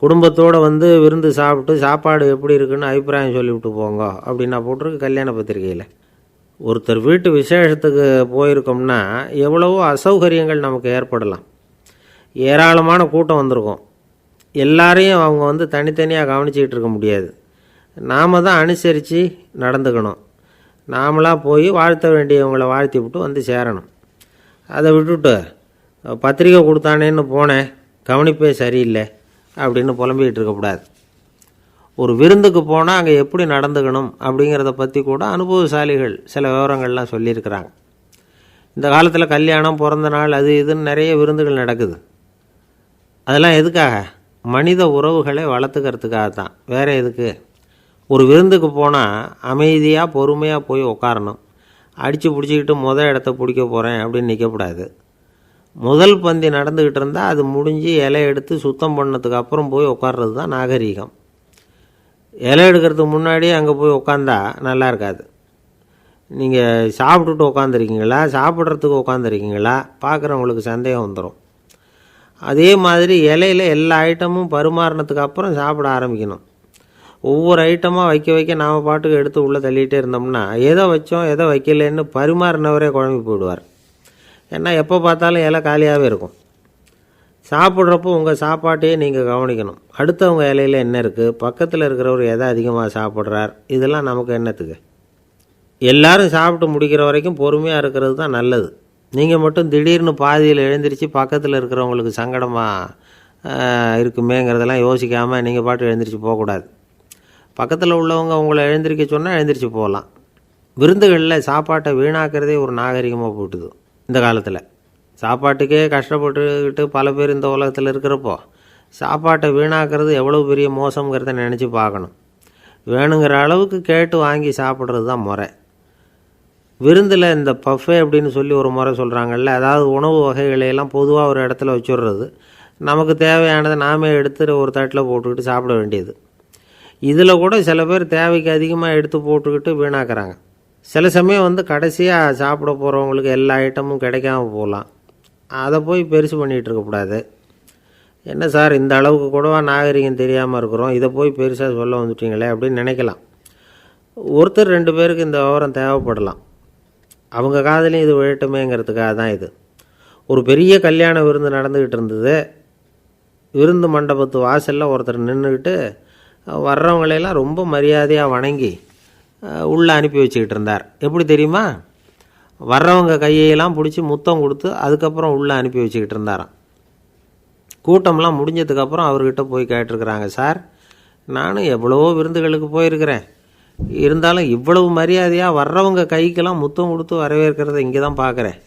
குடும்பத்தோடு விருந்து சாப்பிட்டு சாப்பாடு எப்படி இருக்குன்னு அபிப்பிராயம் சொல்லிவிட்டு போங்க அப்படின்னா போட்டிருக்கு கல்யாண பத்திரிகையில். ஒருத்தர் வீட்டு விசேஷத்துக்கு போயிருக்கோம்னா எவ்வளவோ அசௌகரியங்கள் நமக்கு ஏற்படலாம். ஏராளமான கூட்டம் வந்திருக்கும். எல்லாரையும் அவங்க தனித்தனியாக கவனிச்சிக்கிட்டு இருக்க முடியாது. நாம் தான் அனுசரித்து நடந்துக்கணும். நாமளாக போய் வாழ்த்த வேண்டியவங்களை வாழ்த்தி விட்டு சேரணும். அதை விட்டுட்டு பத்திரிக்கை கொடுத்தானேன்னு போனேன், கவனிப்பே சரியில்லை அப்படின்னு புலம்பிக்கிட்டு இருக்கக்கூடாது. ஒரு விருந்துக்கு போனால் அங்கே எப்படி நடந்துக்கணும் அப்படிங்கிறத பற்றி கூட அனுபவசாலிகள் சில விவரங்கள்லாம் சொல்லியிருக்கிறாங்க. இந்த காலத்தில் கல்யாணம், பிறந்த நாள், அது இதுன்னு நிறைய விருந்துகள் நடக்குது. அதெல்லாம் எதுக்காக? மனித உறவுகளை வளர்த்துக்கிறதுக்காக தான், வேறு எதுக்கு? ஒரு விருந்துக்கு போனால் அமைதியாக பொறுமையாக போய் உட்காரணும். அடித்து பிடிச்சிக்கிட்டு இடத்த பிடிக்க போகிறேன் அப்படின்னு நிற்கக்கூடாது. முதல் பந்தி நடந்துக்கிட்டு இருந்தால் அது முடிஞ்சு இலை எடுத்து சுத்தம் பண்ணதுக்கு அப்புறம் போய் உட்கார்றது தான் நாகரீகம். இலை எடுக்கிறதுக்கு முன்னாடியே அங்கே போய் உட்காந்தா நல்லா இருக்காது. நீங்கள் சாப்பிட்டுட்டு உட்காந்துருக்கீங்களா, சாப்பிட்றதுக்கு உட்காந்துருக்கீங்களா, பார்க்குறவங்களுக்கு சந்தேகம் வந்துடும். அதே மாதிரி இலையில் எல்லா ஐட்டமும் பரிமாறினதுக்கு அப்புறம் சாப்பிட ஆரம்பிக்கணும். ஒவ்வொரு ஐட்டமாக வைக்க வைக்க நாம் பாட்டுக்கு எடுத்து உள்ளே தள்ளிகிட்டே இருந்தோம்னா எதை வச்சோம் எதை வைக்கலன்னு பரிமாறினவரே குழம்பி போயிடுவார். ஏன்னா எப்போ பார்த்தாலும் இலை காலியாகவே இருக்கும். சாப்பிட்றப்போ உங்கள் சாப்பாட்டையே நீங்கள் கவனிக்கணும். அடுத்தவங்க இலையில் என்ன இருக்குது, பக்கத்தில் இருக்கிறவர் எதை அதிகமாக சாப்பிட்றார், இதெல்லாம் நமக்கு என்னத்துக்கு? எல்லோரும் சாப்பிட்டு முடிக்கிற வரைக்கும் பொறுமையாக இருக்கிறது தான் நல்லது. நீங்கள் மட்டும் திடீர்னு பாதியில் எழுந்திரிச்சு பக்கத்தில் இருக்கிறவங்களுக்கு சங்கடமாக இருக்குமேங்கிறதெல்லாம் யோசிக்காமல் நீங்கள் பாட்டு எழுந்திரிச்சு போகக்கூடாது. பக்கத்தில் உள்ளவங்க உங்களை எழுந்திரிக்க சொன்னால் எழுந்திரிச்சு போகலாம். விருந்துகளில் சாப்பாட்டை வீணாக்கிறதே ஒரு நாகரிகமாக போட்டுது இந்த காலத்தில். சாப்பாட்டுக்கே கஷ்டப்பட்டுக்கிட்டு பல பேர் இந்த உலகத்தில் இருக்கிறப்போ சாப்பாட்டை வீணாக்கிறது எவ்வளோ பெரிய மோசங்கிறத நினச்சி பார்க்கணும். வேணுங்கிற அளவுக்கு கேட்டு வாங்கி சாப்பிட்றது தான் முறை. விருந்தில் இந்த பஃபே அப்படின்னு சொல்லி ஒரு முறை சொல்கிறாங்கல்ல, அதாவது உணவு வகைகளையெல்லாம் பொதுவாக ஒரு இடத்துல வச்சுடுறது, நமக்கு தேவையானதை நாமே எடுத்து ஒரு தட்டில் போட்டுக்கிட்டு சாப்பிட வேண்டியது. இதில் கூட சில பேர் தேவைக்கு அதிகமாக எடுத்து போட்டுக்கிட்டு வீணாக்குறாங்க. சில சமயம் கடைசியாக சாப்பிட போகிறவங்களுக்கு எல்லா ஐட்டமும் கிடைக்காம போகலாம். அதை போய் பெருசு பண்ணிகிட்டு இருக்கக்கூடாது. என்ன சார் இந்த அளவுக்கு கூடவா நாகரிகம் தெரியாமல் இருக்கிறோம், இதை போய் பெருசாக சொல்ல வந்துட்டீங்களே அப்படின்னு நினைக்கலாம். ஒருத்தர் 2 பேருக்கு இந்த விவரம் தேவைப்படலாம். அவங்க காதலையும் இது விழட்டுமேங்கிறதுக்காக தான் இது. ஒரு பெரிய கல்யாண விருந்து நடந்துக்கிட்டு இருந்தது. விருந்து மண்டபத்து வாசலில் ஒருத்தர் நின்றுக்கிட்டு வர்றவங்களையெல்லாம் ரொம்ப மரியாதையாக வணங்கி உள்ளே அனுப்பி வச்சுக்கிட்டு இருந்தார். எப்படி தெரியுமா? வர்றவங்க கையெல்லாம் பிடிச்சி முத்தம் கொடுத்து அதுக்கப்புறம் உள்ளே அனுப்பி வச்சுக்கிட்டு இருந்தாராம். கூட்டம்லாம் முடிஞ்சதுக்கப்புறம் அவர்கிட்ட போய் கேட்டிருக்கிறாங்க, சார் நானும் எவ்வளவோ விருந்துகளுக்கு போயிருக்கிறேன், இருந்தாலும் இவ்வளவு மரியாதையாக வர்றவங்க கைக்கெல்லாம் முத்தம் கொடுத்து வரவேற்கிறத இங்கே தான் பார்க்குறேன்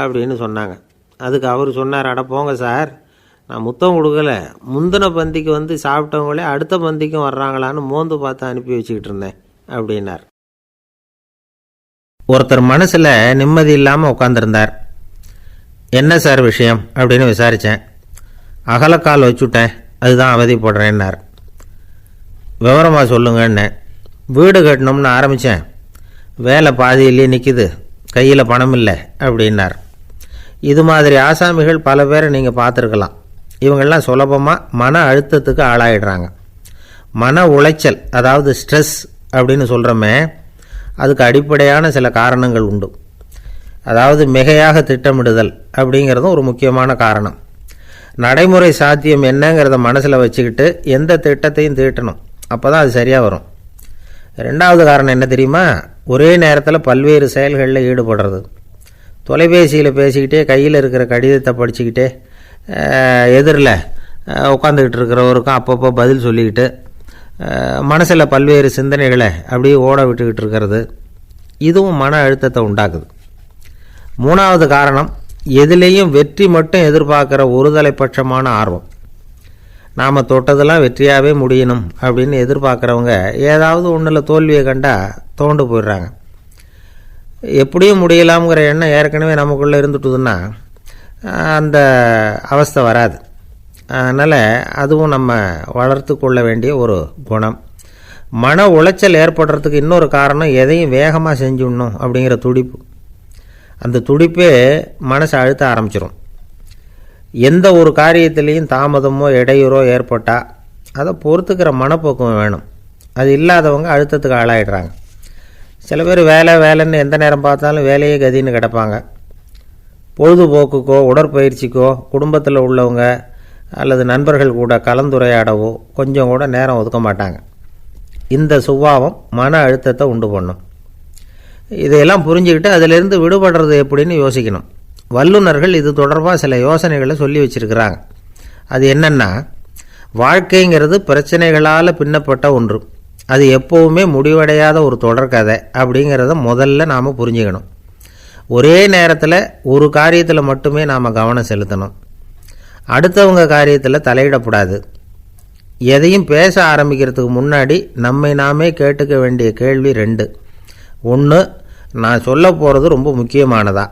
அப்படின்னு சொன்னாங்க. அதுக்கு அவர் சொன்னார், அட போங்க சார், நான் முத்தம் கொடுக்கல, முந்தின பந்திக்கு சாப்பிட்டவங்களே அடுத்த பந்திக்கும் வர்றாங்களான்னு மோந்து பார்த்து அனுப்பி வச்சுக்கிட்டு இருந்தேன் அப்படின்னார். ஒருத்தர் மனசில் நிம்மதி இல்லாமல் உட்காந்துருந்தார். என்ன சார் விஷயம் அப்படின்னு விசாரித்தேன். அகலக்கால் வச்சுட்டேன், அதுதான் அவதிப்படுறேன்னார். விவரமாக சொல்லுங்கன்னு. வீடு கட்டணும்னு ஆரம்பித்தேன், வேலை பாதியிலே நிற்கிது, கையில் பணம் இல்லை அப்படின்னார். இது மாதிரி ஆசாமிகள் பல பேரை நீங்கள் பார்த்துருக்கலாம். இவங்கெல்லாம் சுலபமாக மன அழுத்தத்துக்கு ஆளாயிடுறாங்க. மன உளைச்சல், அதாவது ஸ்ட்ரெஸ் அப்படின்னு சொல்கிறோமே, அதுக்கு அடிப்படையான சில காரணங்கள் உண்டு. அதாவது மிகையாக திட்டமிடுதல் அப்படிங்கிறதும் ஒரு முக்கியமான காரணம். நடைமுறை சாத்தியம் என்னங்கிறத மனசில் வச்சுக்கிட்டு எந்த திட்டத்தையும் தீட்டணும், அப்போ தான் அது சரியாக வரும். 2வது காரணம் என்ன தெரியுமா? ஒரே நேரத்தில் பல்வேறு செயல்களில் ஈடுபடுறது. தொலைபேசியில் பேசிக்கிட்டே கையில் இருக்கிற கடிதத்தை படிச்சுக்கிட்டே எதிரில் உட்காந்துக்கிட்டு இருக்கிறவருக்கும் அப்பப்போ பதில் சொல்லிக்கிட்டு மனசில் பல்வேறு சிந்தனைகளை அப்படியே ஓட விட்டுக்கிட்டு இருக்கிறது, இதுவும் மன அழுத்தத்தை உண்டாக்குது. 3வது காரணம், எதிலேயும் வெற்றி மட்டும் எதிர்பார்க்குற ஒருதலைப்பட்சமான ஆர்வம். நாம் தொட்டதெல்லாம் வெற்றியாகவே முடியணும் அப்படின்னு எதிர்பார்க்குறவங்க ஏதாவது ஒன்றில் தோல்வியை கண்டால் தோண்டு போயிடுறாங்க. எப்படியும் முடியலாம்ங்கிற எண்ணம் ஏற்கனவே நமக்குள்ளே இருந்துட்டுதுன்னா அந்த அவஸ்தை வராது. அதனால் அதுவும் நம்ம வளர்த்து கொள்ள வேண்டிய ஒரு குணம். மன உளைச்சல் ஏற்படுறதுக்கு இன்னொரு காரணம், எதையும் வேகமாக செஞ்சுடணும் அப்படிங்கிற துடிப்பு. அந்த துடிப்பே மனசை அழுத்த ஆரம்பிச்சிடும். எந்த ஒரு காரியத்திலையும் தாமதமோ இடையூறோ ஏற்பட்டால் அதை பொறுத்துக்கிற மனப்போக்கம் வேணும். அது இல்லாதவங்க அழுத்தத்துக்கு ஆளாயிடுறாங்க. சில பேர் வேலைன்னு எந்த நேரம் பார்த்தாலும் வேலையே கதின்னு கிடப்பாங்க. பொழுதுபோக்குக்கோ உடற்பயிற்சிக்கோ குடும்பத்தில் உள்ளவங்க அல்லது நண்பர்கள் கூட கலந்துரையாடவோ கொஞ்சம் கூட நேரம் ஒதுக்க மாட்டாங்க. இந்த சுபாவம் மன அழுத்தத்தை உண்டு பண்ணும். இதையெல்லாம் புரிஞ்சுக்கிட்டு அதிலிருந்து விடுபடுறது எப்படின்னு யோசிக்கணும். வல்லுநர்கள் இது தொடர்பாக சில யோசனைகளை சொல்லி வச்சுருக்கிறாங்க. அது என்னென்னா, வாழ்க்கைங்கிறது பிரச்சனைகளால் பின்னப்பட்ட ஒன்று, அது எப்போவுமே முடிவடையாத ஒரு தொடர்கதை அப்படிங்கிறத முதல்ல நாம் புரிஞ்சுக்கணும். ஒரே நேரத்தில் ஒரு காரியத்தில் மட்டுமே நாம் கவனம் செலுத்தணும். அடுத்தவங்க காரியத்தில் தலையிடக்கூடாது. எதையும் பேச ஆரம்பிக்கிறதுக்கு முன்னாடி நம்மை நாமே கேட்டுக்க வேண்டிய கேள்வி 2. 1, நான் சொல்ல போகிறது ரொம்ப முக்கியமானதா?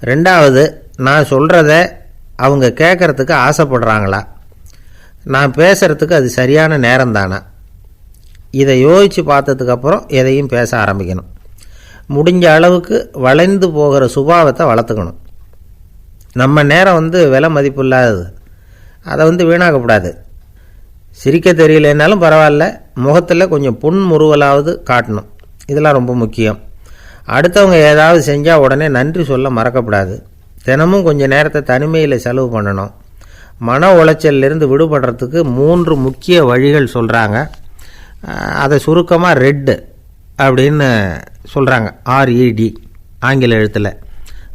2வது, நான் சொல்கிறத அவங்க கேட்குறதுக்கு ஆசைப்படுறாங்களா? நான் பேசுகிறதுக்கு அது சரியான நேரம் தானா? இதை யோசித்து பார்த்ததுக்கப்புறம் எதையும் பேச ஆரம்பிக்கணும். முடிஞ்ச அளவுக்கு வளைந்து போகிற சுபாவத்தை வளர்த்துக்கணும். நம்ம நேரம் விலை மதிப்பு இல்லாதது, அதை வீணாக்கக்கூடாது. சிரிக்க தெரியலனாலும் பரவாயில்ல, முகத்தில் கொஞ்சம் புன்முறுவலாவது காட்டணும். இதெல்லாம் ரொம்ப முக்கியம். அடுத்தவங்க ஏதாவது செஞ்சால் உடனே நன்றி சொல்ல மறக்கக்கூடாது. தினமும் கொஞ்சம் நேரத்தை தனிமையில் செலவு பண்ணணும். மன உளைச்சலிருந்து விடுபடுறதுக்கு 3 முக்கிய வழிகள் சொல்கிறாங்க. அதை சுருக்கமாக ரெட் அப்படின்னு சொல்கிறாங்க. RED ஆங்கில எழுத்தில்.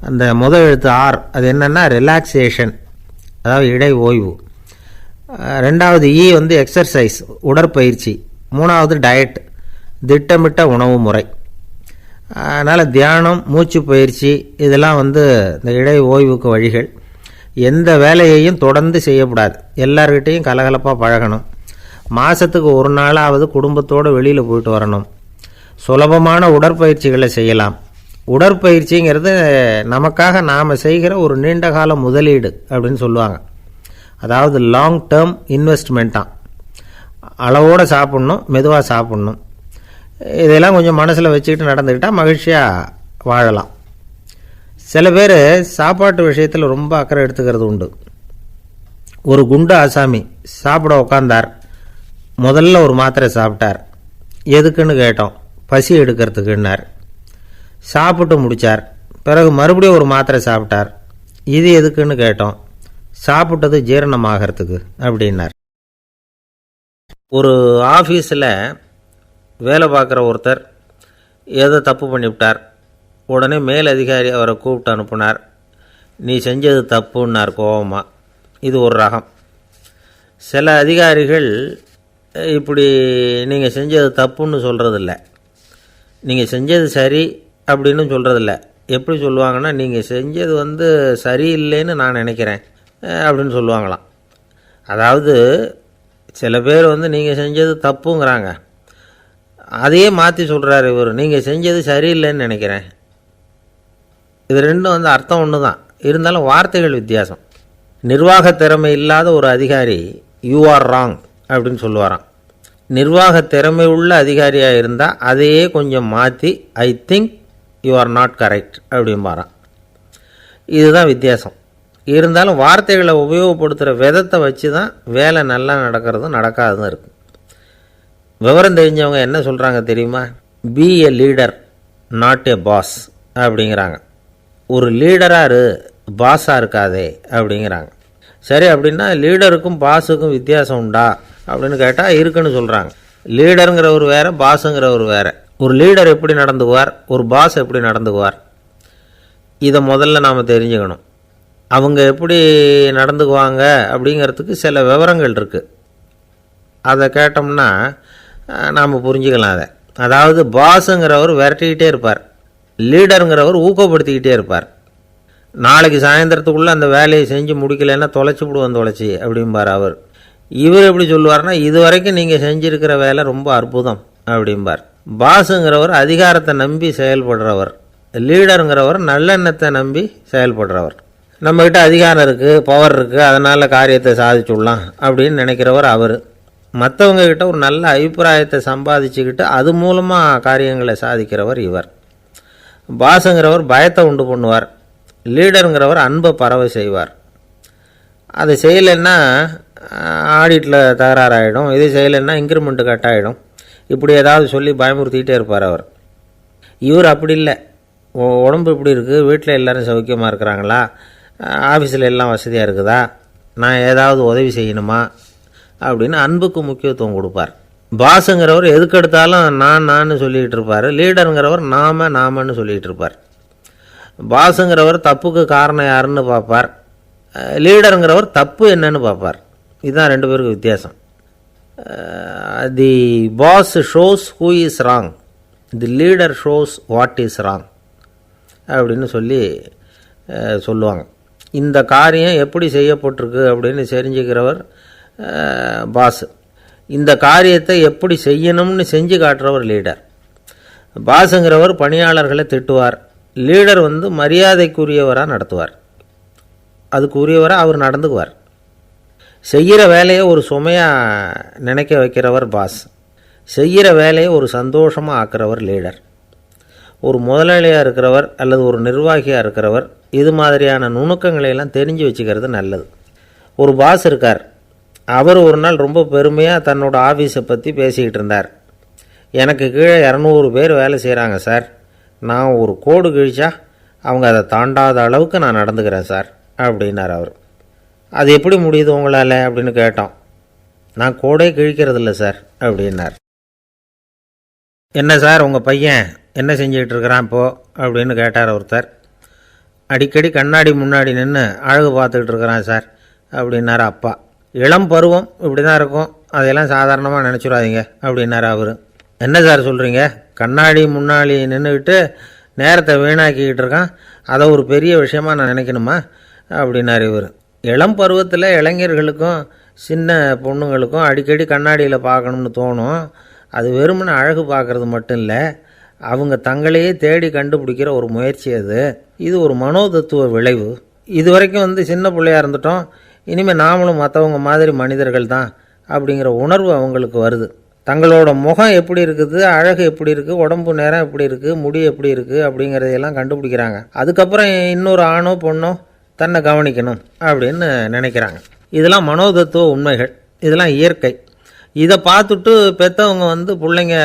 அந்த முதல் எழுத்து ஆர், அது என்னென்னா ரிலாக்ஸேஷன், அதாவது இடை ஓய்வு. ரெண்டாவது இ வந்து எக்ஸர்சைஸ், உடற்பயிற்சி. மூணாவது டயட், திட்டமிட்ட உணவு முறை. அதனால் தியானம், மூச்சு பயிற்சி இதெல்லாம் வந்து இந்த இடை ஓய்வுக்கு வழிகள். எந்த வேலையையும் தொடர்ந்து செய்யக்கூடாது. எல்லார்கிட்டையும் கலகலப்பாக பழகணும். மாதத்துக்கு ஒரு நாளாவது குடும்பத்தோடு வெளியில் போயிட்டு வரணும். சுலபமான உடற்பயிற்சிகளை செய்யலாம். உடற்பயிற்சிங்கிறது நமக்காக நாம் செய்கிற ஒரு நீண்டகால முதலீடு அப்படின்னு சொல்லுவாங்க. அதாவது லாங் டேர்ம் இன்வெஸ்ட்மெண்ட்டாக. அளவோடு சாப்பிட்ணும், மெதுவாக சாப்பிட்ணும். இதெல்லாம் கொஞ்சம் மனசில் வச்சுக்கிட்டு நடந்துக்கிட்டால் மகிழ்ச்சியாக வாழலாம். சில பேர் சாப்பாட்டு விஷயத்தில் ரொம்ப அக்கறை எடுத்துக்கிறது உண்டு. ஒரு குண்டு ஆசாமி சாப்பிட உக்காந்தார். முதல்ல ஒரு மாத்திரை சாப்பிட்டார். எதுக்குன்னு கேட்டோம். பசி எடுக்கிறதுக்குன்னார். சாப்பிட்டு முடித்தார். பிறகு மறுபடியும் ஒரு மாத்திரை சாப்பிட்டார். இது எதுக்குன்னு கேட்டோம். சாப்பிட்டது ஜீரணமாகறதுக்கு அப்படின்னார். ஒரு ஆஃபீஸில் வேலை பார்க்குற ஒருத்தர் ஏதோ தப்பு பண்ணிவிட்டார். உடனே மேல் அதிகாரி அவரை கூப்பிட்டு அனுப்புனார். நீ செஞ்சது தப்புன்னார் கோபமாக. இது ஒரு ரகம். சில அதிகாரிகள் இப்படி நீங்கள் செஞ்சது தப்புன்னு சொல்கிறதில்ல, நீங்கள் செஞ்சது சரி அப்படின்னு சொல்கிறதில்ல. எப்படி சொல்லுவாங்கன்னா, நீங்கள் செஞ்சது வந்து சரியில்லைன்னு நான் நினைக்கிறேன் அப்படின்னு சொல்லுவாங்களாம். அதாவது சில பேர் வந்து நீங்கள் செஞ்சது தப்புங்கிறாங்க, அதையே மாற்றி சொல்கிறாரு இவர், நீங்கள் செஞ்சது சரியில்லைன்னு நினைக்கிறேன். இது ரெண்டும் வந்து அர்த்தம் ஒன்று தான், இருந்தாலும் வார்த்தைகள் வித்தியாசம். நிர்வாக திறமை இல்லாத ஒரு அதிகாரி யூ ஆர் ராங் அப்படின்னு சொல்லுவாராம். நிர்வாக திறமை உள்ள அதிகாரியாக இருந்தால் அதையே கொஞ்சம் மாற்றி I think you are not correct அப்படிம்பாரான். இதுதான் வித்தியாசம். இருந்தாலும் வார்த்தைகளை உபயோகப்படுத்துகிற விதத்தை வச்சு தான் வேலை நல்லா நடக்கிறதும் நடக்காததும் இருக்குது. விவரம் தெரிஞ்சவங்க என்ன சொல்கிறாங்க தெரியுமா? Be a leader not a boss அப்படிங்கிறாங்க. ஒரு லீடராக பாஸாக இருக்காதே அப்படிங்கிறாங்க. சரி, அப்படின்னா லீடருக்கும் பாஸுக்கும் வித்தியாசம் உண்டா அப்படின்னு கேட்டால் இருக்குன்னு சொல்கிறாங்க. லீடருங்கிறவர் வேறு, பாஸுங்கிறவர் வேறு. ஒரு லீடர் எப்படி நடந்துக்குவார், ஒரு பாஸ் எப்படி நடந்துக்குவார், இதை முதல்ல நாம் தெரிஞ்சுக்கணும். அவங்க எப்படி நடந்துக்குவாங்க அப்படிங்கிறதுக்கு சில விவரங்கள் இருக்குது. அதை கேட்டோம்னா நாம் புரிஞ்சுக்கலாம் அதை. அதாவது பாஸுங்கிறவர் விரட்டிக்கிட்டே இருப்பார், லீடருங்கிறவர் ஊக்கப்படுத்திக்கிட்டே இருப்பார். நாளைக்கு சாயந்தரத்துக்குள்ளே அந்த வேலையை செஞ்சு முடிக்கலைன்னா தொலைச்சி விடுவோம் தொலைச்சி அப்படிம்பார் அவர். இவர் எப்படி சொல்லுவார்னா, இது வரைக்கும் நீங்கள் செஞ்சுருக்கிற வேலை ரொம்ப அற்புதம் அப்படிம்பார். பாஸுங்கிறவர் அதிகாரத்தை நம்பி செயல்படுறவர், லீடருங்கிறவர் நல்லெண்ணத்தை நம்பி செயல்படுறவர். நம்மக்கிட்ட அதிகாரம் இருக்குது, பவர் இருக்குது, அதனால் காரியத்தை சாதிச்சுடலாம் அப்படின்னு நினைக்கிறவர் அவர். மற்றவங்கக்கிட்ட ஒரு நல்ல அபிப்பிராயத்தை சம்பாதிச்சுக்கிட்டு அது மூலமாக காரியங்களை சாதிக்கிறவர் இவர். பாஸுங்கிறவர் பயத்தை உண்டு பண்ணுவார், லீடருங்கிறவர் அன்பை பரவ செய்வார். அதை செய்யலைன்னா ஆடிட்டில் தகராறாயிடும், இது செய்யலைன்னா இன்க்ரிமெண்ட்டு கட் ஆகிடும், இப்படி ஏதாவது சொல்லி பயமுறுத்திக்கிட்டே இருப்பார் அவர். இவர் அப்படி இல்லை. உடம்பு இப்படி இருக்குது, வீட்டில் எல்லோரும் சௌக்கியமாக இருக்கிறாங்களா, ஆஃபீஸில் எல்லாம் வசதியாக இருக்குதா, நான் ஏதாவது உதவி செய்யணுமா அப்படின்னு அன்புக்கு முக்கியத்துவம் கொடுப்பார். பாஸுங்கிறவர் எதுக்கெடுத்தாலும் நான் சொல்லிக்கிட்டு இருப்பார், லீடருங்கிறவர் நாமன்னு சொல்லிக்கிட்டு இருப்பார். பாஸுங்கிறவர் தப்புக்கு காரணம் யாருன்னு பார்ப்பார், லீடருங்கிறவர் தப்பு என்னன்னு பார்ப்பார். இதுதான் ரெண்டு பேருக்கு வித்தியாசம். The boss shows who is wrong, the leader shows what is wrong அப்படின்னு சொல்லுவாங்க. இந்த காரியம் எப்படி செய்யப்பட்டிருக்கு அப்படின்னு தெரிஞ்சுக்கிறவர் பாஸ். இந்த காரியத்தை எப்படி செய்யணும்னு செஞ்சு காட்டுறவர் லீடர். பாஸுங்கிறவர் பணியாளர்களை திட்டுவார், லீடர் வந்து மரியாதைக்குரியவராக நடத்துவார், அதுக்குரியவராக அவர் நடந்துக்குவார். செய்கிற வேலையை ஒரு சுமையாக நினைக்க வைக்கிறவர் பாஸ், செய்கிற வேலையை ஒரு சந்தோஷமாக ஆக்கிறவர் லீடர். ஒரு முதலாளியாக இருக்கிறவர் அல்லது ஒரு நிர்வாகியாக இருக்கிறவர் இது மாதிரியான நுணுக்கங்களையெல்லாம் தெரிஞ்சு வச்சுக்கிறது நல்லது. ஒரு பாஸ் இருக்கார், அவர் ஒரு நாள் ரொம்ப பெருமையாக தன்னோட ஆஃபீஸை பற்றி பேசிக்கிட்டு இருந்தார். எனக்கு கீழே 200 பேர் வேலை செய்கிறாங்க சார், நான் ஒரு கோடு கிழிச்சா அவங்க அதை தாண்டாத அளவுக்கு நான் நடந்துக்கிறேன் சார் அப்படின்னார் அவர். அது எப்படி முடியுது உங்களால் அப்படின்னு கேட்டோம். நான் கோடே கிழிக்கிறதில்ல சார் அப்படின்னார். என்ன சார் உங்கள் பையன் என்ன செஞ்சுக்கிட்டு இருக்கிறான் இப்போது அப்படின்னு கேட்டார் ஒருத்தர். அடிக்கடி கண்ணாடி முன்னாடி நின்று அழகு பார்த்துக்கிட்டு இருக்கிறான் சார் அப்படின்னார் அப்பா. இளம் பருவம் இப்படி தான் இருக்கும், அதையெல்லாம் சாதாரணமாக நினச்சிடாதீங்க அப்படின்னார் அவர். என்ன சார் சொல்கிறீங்க, கண்ணாடி முன்னாடி நின்றுக்கிட்டு நேரத்தை வீணாக்கிக்கிட்டு இருக்கான், அதை ஒரு பெரிய விஷயமா நான் நினைக்கணுமா அப்படின்னார் இவர். இளம் பருவத்தில் இளைஞர்களுக்கும் சின்ன பொண்ணுங்களுக்கும் அடிக்கடி கண்ணாடியில் பார்க்கணும்னு தோணும். அது வெறுமனே அழகு பார்க்குறது மட்டும் இல்லை, அவங்க தங்களையே தேடி கண்டுபிடிக்கிற ஒரு முயற்சி அது. இது ஒரு மனோதத்துவ விளைவு. இது வரைக்கும் சின்ன பிள்ளையாக இருந்துட்டோம், இனிமேல் நாமளும் மற்றவங்க மாதிரி மனிதர்கள் தான் அப்படிங்கிற உணர்வு அவங்களுக்கு வருது. தங்களோட முகம் எப்படி இருக்குது, அழகு எப்படி இருக்குது, உடம்பு நேரம் எப்படி இருக்குது, முடி எப்படி இருக்குது அப்படிங்கிறதையெல்லாம் கண்டுபிடிக்கிறாங்க. அதுக்கப்புறம் இன்னொரு ஆணோ பொண்ணோ தன்னை கவனிக்கணும் அப்படின்னு நினைக்கிறாங்க. இதெல்லாம் மனோதத்துவ உண்மைகள், இதெல்லாம் இயற்கை. இதை பார்த்துட்டு பெற்றவங்க பிள்ளைங்க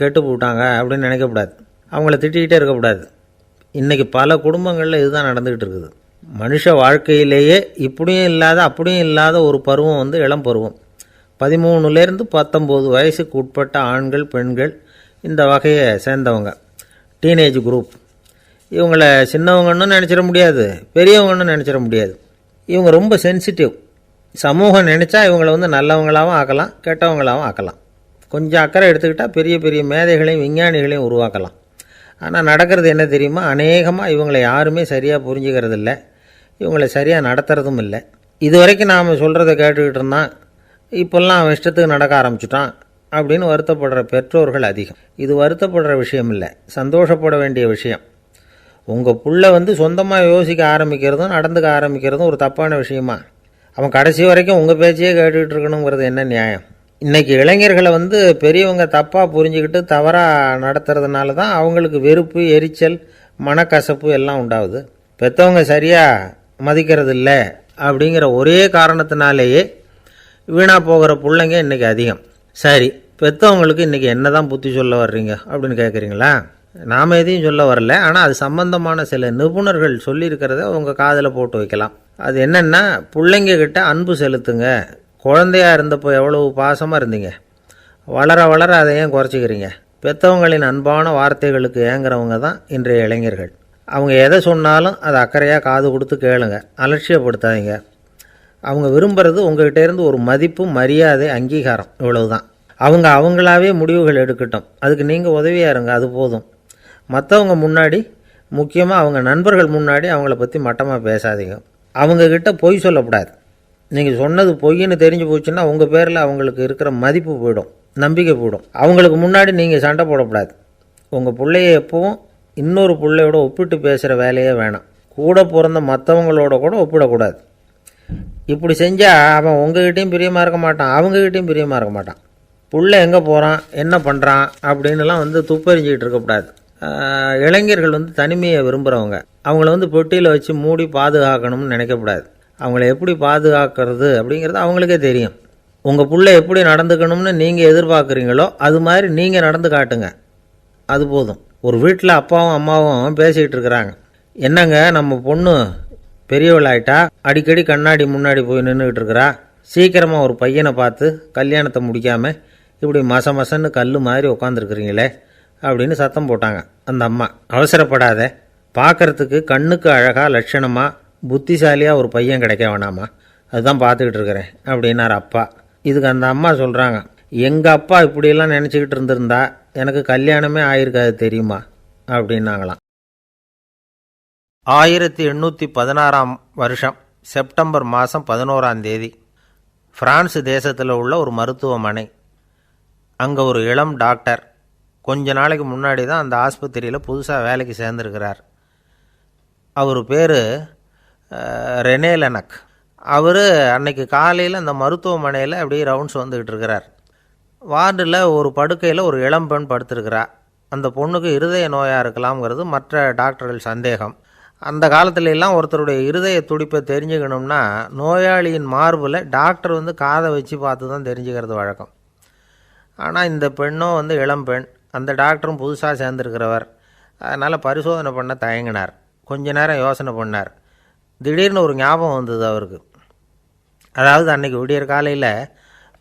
கெட்டு போட்டாங்க அப்படின்னு நினைக்கக்கூடாது, அவங்கள திட்டிக்கிட்டே இருக்கக்கூடாது. இன்றைக்கி பல குடும்பங்களில் இதுதான் நடந்துக்கிட்டு இருக்குது. மனுஷ வாழ்க்கையிலேயே இப்படியும் இல்லாத அப்படியும் இல்லாத ஒரு பருவம் இளம் பருவம். 13லேருந்து 19 வயசுக்கு உட்பட்ட ஆண்கள் பெண்கள் இந்த வகையை சேர்ந்தவங்க, டீனேஜ் குரூப். இவங்கள சின்னவங்கன்னு நினச்சிட முடியாது, பெரியவங்கன்னு நினச்சிட முடியாது. இவங்க ரொம்ப சென்சிட்டிவ். சமூகம் நினச்சா இவங்களை நல்லவங்களாகவும் ஆக்கலாம், கெட்டவங்களாகவும் ஆக்கலாம். கொஞ்சம் அக்கறை எடுத்துக்கிட்டால் பெரிய பெரிய மேதைகளையும் விஞ்ஞானிகளையும் உருவாக்கலாம். ஆனால் நடக்கிறது என்ன தெரியுமா, அநேகமாக இவங்களை யாருமே சரியாக புரிஞ்சுக்கிறது இல்லை, இவங்களை சரியாக நடத்துறதும் இல்லை. இது வரைக்கும் நாம் சொல்கிறத கேட்டுக்கிட்டு இருந்தான், இப்போல்லாம் அவன் இஷ்டத்துக்கு நடக்க ஆரம்பிச்சுட்டான் அப்படின்னு வருத்தப்படுற பெற்றோர்கள் அதிகம். இது வருத்தப்படுற விஷயம் இல்லை, சந்தோஷப்பட வேண்டிய விஷயம். உங்கள் புள்ள சொந்தமாக யோசிக்க ஆரம்பிக்கிறதும் நடந்துக்க ஆரம்பிக்கிறதும் ஒரு தப்பான விஷயமா? அவன் கடைசி வரைக்கும் உங்கள் பேச்சையே கேட்டுக்கிட்டு இருக்கணுங்கிறது என்ன நியாயம்? இன்றைக்கி இளைஞர்களை பெரியவங்க தப்பாக புரிஞ்சுக்கிட்டு தவறாக நடத்துறதுனால தான் அவங்களுக்கு வெறுப்பு, எரிச்சல், மனக்கசப்பு எல்லாம் உண்டாகுது. பெற்றவங்க சரியாக மதிக்கிறது இல்லை அப்படிங்கிற ஒரே காரணத்தினாலேயே வீணாக போகிற பிள்ளைங்க இன்றைக்கி அதிகம். சரி, பெற்றவங்களுக்கு இன்றைக்கி என்ன தான் புத்தி சொல்ல வர்றீங்க அப்படின்னு கேட்குறீங்களா? நாம் எதையும் சொல்ல வரல, ஆனால் அது சம்பந்தமான சில நிபுணர்கள் சொல்லியிருக்கிறத உங்கள் காதில் போட்டு வைக்கலாம். அது என்னென்னா, பிள்ளைங்க கிட்ட அன்பு செலுத்துங்க. குழந்தையாக இருந்தப்போ எவ்வளவு பாசமாக இருந்தீங்க, வளர வளர அதை ஏன் குறைச்சிக்கிறீங்க? பெற்றவங்களின் அன்பான வார்த்தைகளுக்கு ஏங்குறவங்க தான் இன்றைய இளைஞர்கள். அவங்க எதை சொன்னாலும் அதை அக்கறையாக காது கொடுத்து கேளுங்க, அலட்சியப்படுத்தாதீங்க. அவங்க விரும்புகிறது உங்கள்கிட்டேருந்து ஒரு மதிப்பு, மரியாதை, அங்கீகாரம், இவ்வளவுதான். அவங்க அவங்களாவே முடிவுகள் எடுக்கட்டும், அதுக்கு நீங்கள் உதவியாக இருங்க, அது போதும். மற்றவங்க முன்னாடி, முக்கியமாக அவங்க நண்பர்கள் முன்னாடி அவங்கள பற்றி மட்டமாக பேசாதீங்க. அவங்கக்கிட்ட பொய் சொல்லக்கூடாது. நீங்கள் சொன்னது பொய்ன்னு தெரிஞ்சு போச்சுன்னா உங்கள் பேரில் அவங்களுக்கு இருக்கிற மதிப்பு போயிடும், நம்பிக்கை போயிடும். அவங்களுக்கு முன்னாடி நீங்கள் சண்டை போடக்கூடாது. உங்கள் பிள்ளைய எப்பவும் இன்னொரு பிள்ளையோட ஒப்பிட்டு பேசுகிற வேலையே வேணாம். கூட பிறந்த மற்றவங்களோட கூட ஒப்பிடக்கூடாது. இப்படி செஞ்சால் அவன் உங்ககிட்டையும் பிரியமாக இருக்க மாட்டான், அவங்ககிட்டையும் பிரியமாக இருக்க மாட்டான். புள்ள எங்கே போகிறான், என்ன பண்ணுறான் அப்படின்லாம் துப்பறிஞ்சிக்கிட்டு இருக்கக்கூடாது. இளைஞர்கள் தனிமையை விரும்புகிறவங்க. அவங்கள பெட்டியில் வச்சு மூடி பாதுகாக்கணும்னு நினைக்கக்கூடாது. அவங்கள எப்படி பாதுகாக்கிறது அப்படிங்கிறது அவங்களுக்கே தெரியும். உங்கள் புள்ள எப்படி நடந்துக்கணும்னு நீங்கள் எதிர்பார்க்குறீங்களோ அது மாதிரி நீங்கள் நடந்து காட்டுங்க, அது போதும். ஒரு வீட்டில் அப்பாவும் அம்மாவும் பேசிக்கிட்டு இருக்கிறாங்க. என்னங்க, நம்ம பொண்ணு பெரியவளாயிட்டா, அடிக்கடி கண்ணாடி முன்னாடி போய் நின்றுக்கிட்டு இருக்கிறா, சீக்கிரமாக ஒரு பையனை பார்த்து கல்யாணத்தை முடிக்காமல் இப்படி மசன்னு கல் மாதிரி உட்காந்துருக்குறீங்களே அப்படின்னு சத்தம் போட்டாங்க அந்த அம்மா. அவசரப்படாத, பார்க்குறதுக்கு கண்ணுக்கு அழகாக லட்சணமாக புத்திசாலியாக ஒரு பையன் கிடைக்க வேணாமா, அதுதான் பார்த்துக்கிட்டு இருக்கிறேன் அப்படின்னார் அப்பா. இதுக்கு அந்த அம்மா சொல்கிறாங்க, எங்கள் அப்பா இப்படியெல்லாம் நினச்சிக்கிட்டு இருந்திருந்தா எனக்கு கல்யாணமே ஆயிருக்காது தெரியுமா அப்படின்னாங்களாம். 1816 வருஷம் செப்டம்பர் மாதம் 11 பிரான்ஸ் தேசத்தில் உள்ள ஒரு மருத்துவமனை. அங்கே ஒரு இளம் டாக்டர் கொஞ்ச நாளைக்கு முன்னாடி தான் அந்த ஆஸ்பத்திரியில் புதுசாக வேலைக்கு சேர்ந்துருக்கிறார். அவர் பேர் ரெனே லெனக். அவர் அன்னைக்கு காலையில் அந்த மருத்துவமனையில் அப்படியே ரவுண்ட்ஸ் வந்துக்கிட்டு இருக்கிறார். வார்டில் ஒரு படுக்கையில் ஒரு இளம்பெண் படுத்திருக்கிறா. அந்த பொண்ணுக்கு இருதய நோயாக இருக்கலாம்ங்கிறது மற்ற டாக்டர்கள் சந்தேகம். அந்த காலத்துல எல்லாம் ஒருத்தருடைய இருதய துடிப்பை தெரிஞ்சுக்கணும்னா நோயாளியின் மார்பில் டாக்டர் காதை வச்சு பார்த்து தான் தெரிஞ்சுக்கிறது வழக்கம். ஆனால் இந்த பெண்ணும் இளம்பெண், அந்த டாக்டரும் புதுசாக சேர்ந்துருக்கிறவர். அதனால் பரிசோதனை பண்ண தயங்கினார். கொஞ்ச நேரம் யோசனை பண்ணார். திடீர்னு ஒரு ஞாபகம் வந்தது அவருக்கு. அதாவது அன்றைக்கி விடியற் காலையில்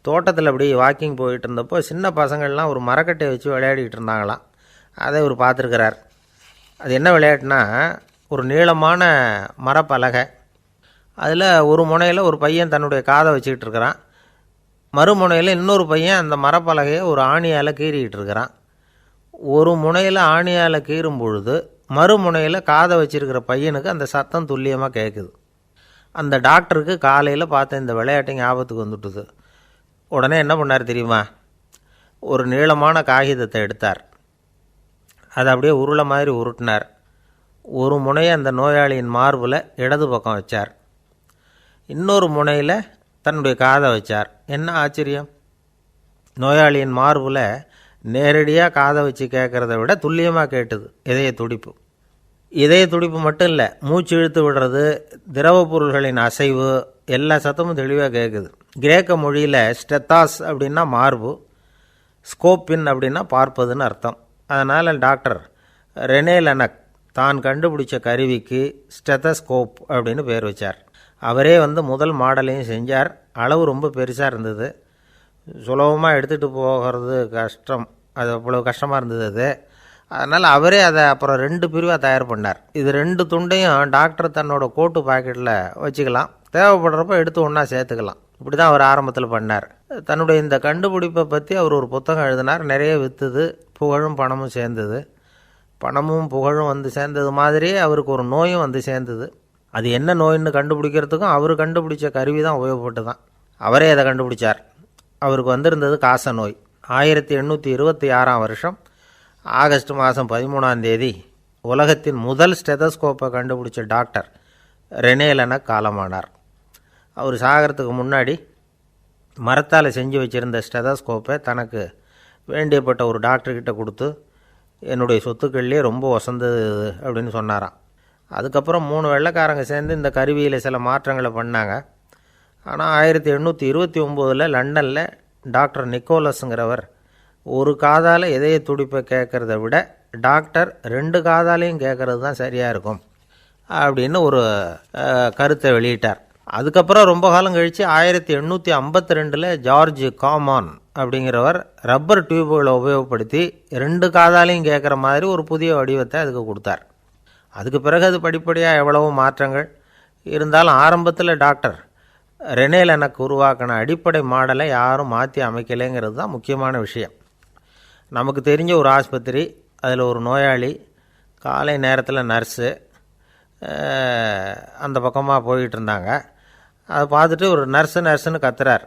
தோட்டத்தில் அப்படி வாக்கிங் போயிட்டு இருந்தப்போ சின்ன பசங்கள்லாம் ஒரு மரக்கட்டையை வச்சு விளையாடிக்கிட்டு இருந்தாங்களாம். அதை இவர் பார்த்துருக்கிறார். அது என்ன விளையாட்டுனா, ஒரு நீளமான மரப்பலகை, அதில் ஒரு முனையில் ஒரு பையன் தன்னுடைய காதை வச்சுக்கிட்டு இருக்கிறான், மறுமுனையில் இன்னொரு பையன் அந்த மரப்பலகையை ஒரு ஆணியால் கீறிக்கிட்டு இருக்கிறான். ஒரு முனையில் ஆணியால் கீறும் பொழுது மறுமுனையில் காதை வச்சிருக்கிற பையனுக்கு அந்த சத்தம் துல்லியமாக கேட்குது. அந்த டாக்டருக்கு காலையில் பார்த்த இந்த விளையாட்டு ஞாபகத்துக்கு வந்துட்டுது. உடனே என்ன பண்ணார் தெரியுமா? ஒரு நீளமான காகிதத்தை எடுத்தார், அதை அப்படியே உருளை மாதிரி உருட்டினார். ஒரு முனையை அந்த நோயாளியின் மார்பில் இடது பக்கம் வச்சார், இன்னொரு முனையில் தன்னுடைய காதை வச்சார். என்ன ஆச்சரியம்! நோயாளியின் மார்பில் நேரடியாக காதை வச்சு கேட்குறத விட துல்லியமாக கேட்டுது இதய துடிப்பு. இதய துடிப்பு மட்டும் இல்லை, மூச்சு இழுத்து விடுறது, திரவ பொருள்களின் அசைவு, எல்லா சத்தமும் தெளிவாக கேட்குது. கிரேக்க மொழியில் ஸ்டெத்தாஸ் அப்படின்னா மார்பு, ஸ்கோப்பின் அப்படின்னா பார்ப்பதுன்னு அர்த்தம். அதனால் டாக்டர் ரெனே லெனக் தான் கண்டுபிடிச்ச கருவிக்கு ஸ்டெத்தஸ்கோப் அப்படின்னு பேர் வச்சார். அவரே முதல் மாடலையும் செஞ்சார். அளவு ரொம்ப பெருசாக இருந்தது, சுலபமாக எடுத்துகிட்டு போகிறது கஷ்டம், அது அவ்வளோ கஷ்டமாக இருந்தது அது. அதனால் அவரே அதை அப்புறம் 2 பிரிவாக தயார் பண்ணார். இது 2 துண்டையும் டாக்டர் தன்னோட கோட்டு பாக்கெட்டில் வச்சுக்கலாம், தேவைப்படுறப்ப எடுத்து ஒன்றா சேர்த்துக்கலாம். இப்படி தான் அவர் ஆரம்பத்தில் பண்ணார். தன்னுடைய இந்த கண்டுபிடிப்பை பற்றி அவர் ஒரு புத்தகம் எழுதினார். நிறைய விற்றுது, புகழும் பணமும் சேர்ந்தது. பணமும் புகழும் சேர்ந்தது மாதிரியே அவருக்கு ஒரு நோயும் சேர்ந்தது. அது என்ன நோயின்னு கண்டுபிடிக்கிறதுக்கும் அவர் கண்டுபிடிச்ச கருவி தான் உபயோகப்பட்டு தான். அவரே அதை கண்டுபிடிச்சார். அவருக்கு வந்திருந்தது காச நோய். 1826ஆம் வருஷம் ஆகஸ்ட் மாதம் 13ஆம் தேதி உலகத்தின் முதல் ஸ்டெதஸ்கோப்பை கண்டுபிடிச்ச டாக்டர் ரெனே லெனக் காலமானார். அவர் சாகிறதுக்கு முன்னாடி மரத்தால் செஞ்சு வச்சுருந்த ஸ்டெதஸ்கோப்பை தனக்கு வேண்டியப்பட்ட ஒரு டாக்டர்கிட்ட கொடுத்து, என்னுடைய சொத்துக்கள்லேயே ரொம்ப வசந்தது அப்படின்னு சொன்னாராம். அதுக்கப்புறம் 3 வெள்ளைக்காரங்க சேர்ந்து இந்த கருவியில் சில மாற்றங்களை பண்ணாங்க. ஆனால் 1829 லண்டனில் டாக்டர் நிக்கோலஸுங்கிறவர் ஒரு காதால் இதய துடிப்பை கேட்குறத விட டாக்டர் 2 காதாலையும் கேட்குறது தான் சரியாக இருக்கும் அப்படின்னு ஒரு கருத்தை வெளியிட்டார். அதுக்கப்புறம் ரொம்ப காலம் கழித்து 1852 ஜார்ஜ் காமான் அப்படிங்கிறவர் ரப்பர் டியூபுகளை உபயோகப்படுத்தி 2 காதாலையும் கேட்குற மாதிரி ஒரு புதிய வடிவத்தை அதுக்கு கொடுத்தார். அதுக்கு பிறகு அது படிப்படியாக எவ்வளவோ மாற்றங்கள் இருந்தாலும் ஆரம்பத்தில் டாக்டர் ரெனே லெனக் உருவாக்கின அடிப்படை மாடலை யாரும் மாற்றி அமைக்கலைங்கிறது தான் முக்கியமான விஷயம். நமக்கு தெரிஞ்ச ஒரு ஆஸ்பத்திரி, அதில் ஒரு நோயாளி, காலை நேரத்தில் நர்ஸு அந்த பக்கமாக போயிட்டு இருந்தாங்க. அதை பார்த்துட்டு ஒரு நர்ஸுன்னு கத்துறார்.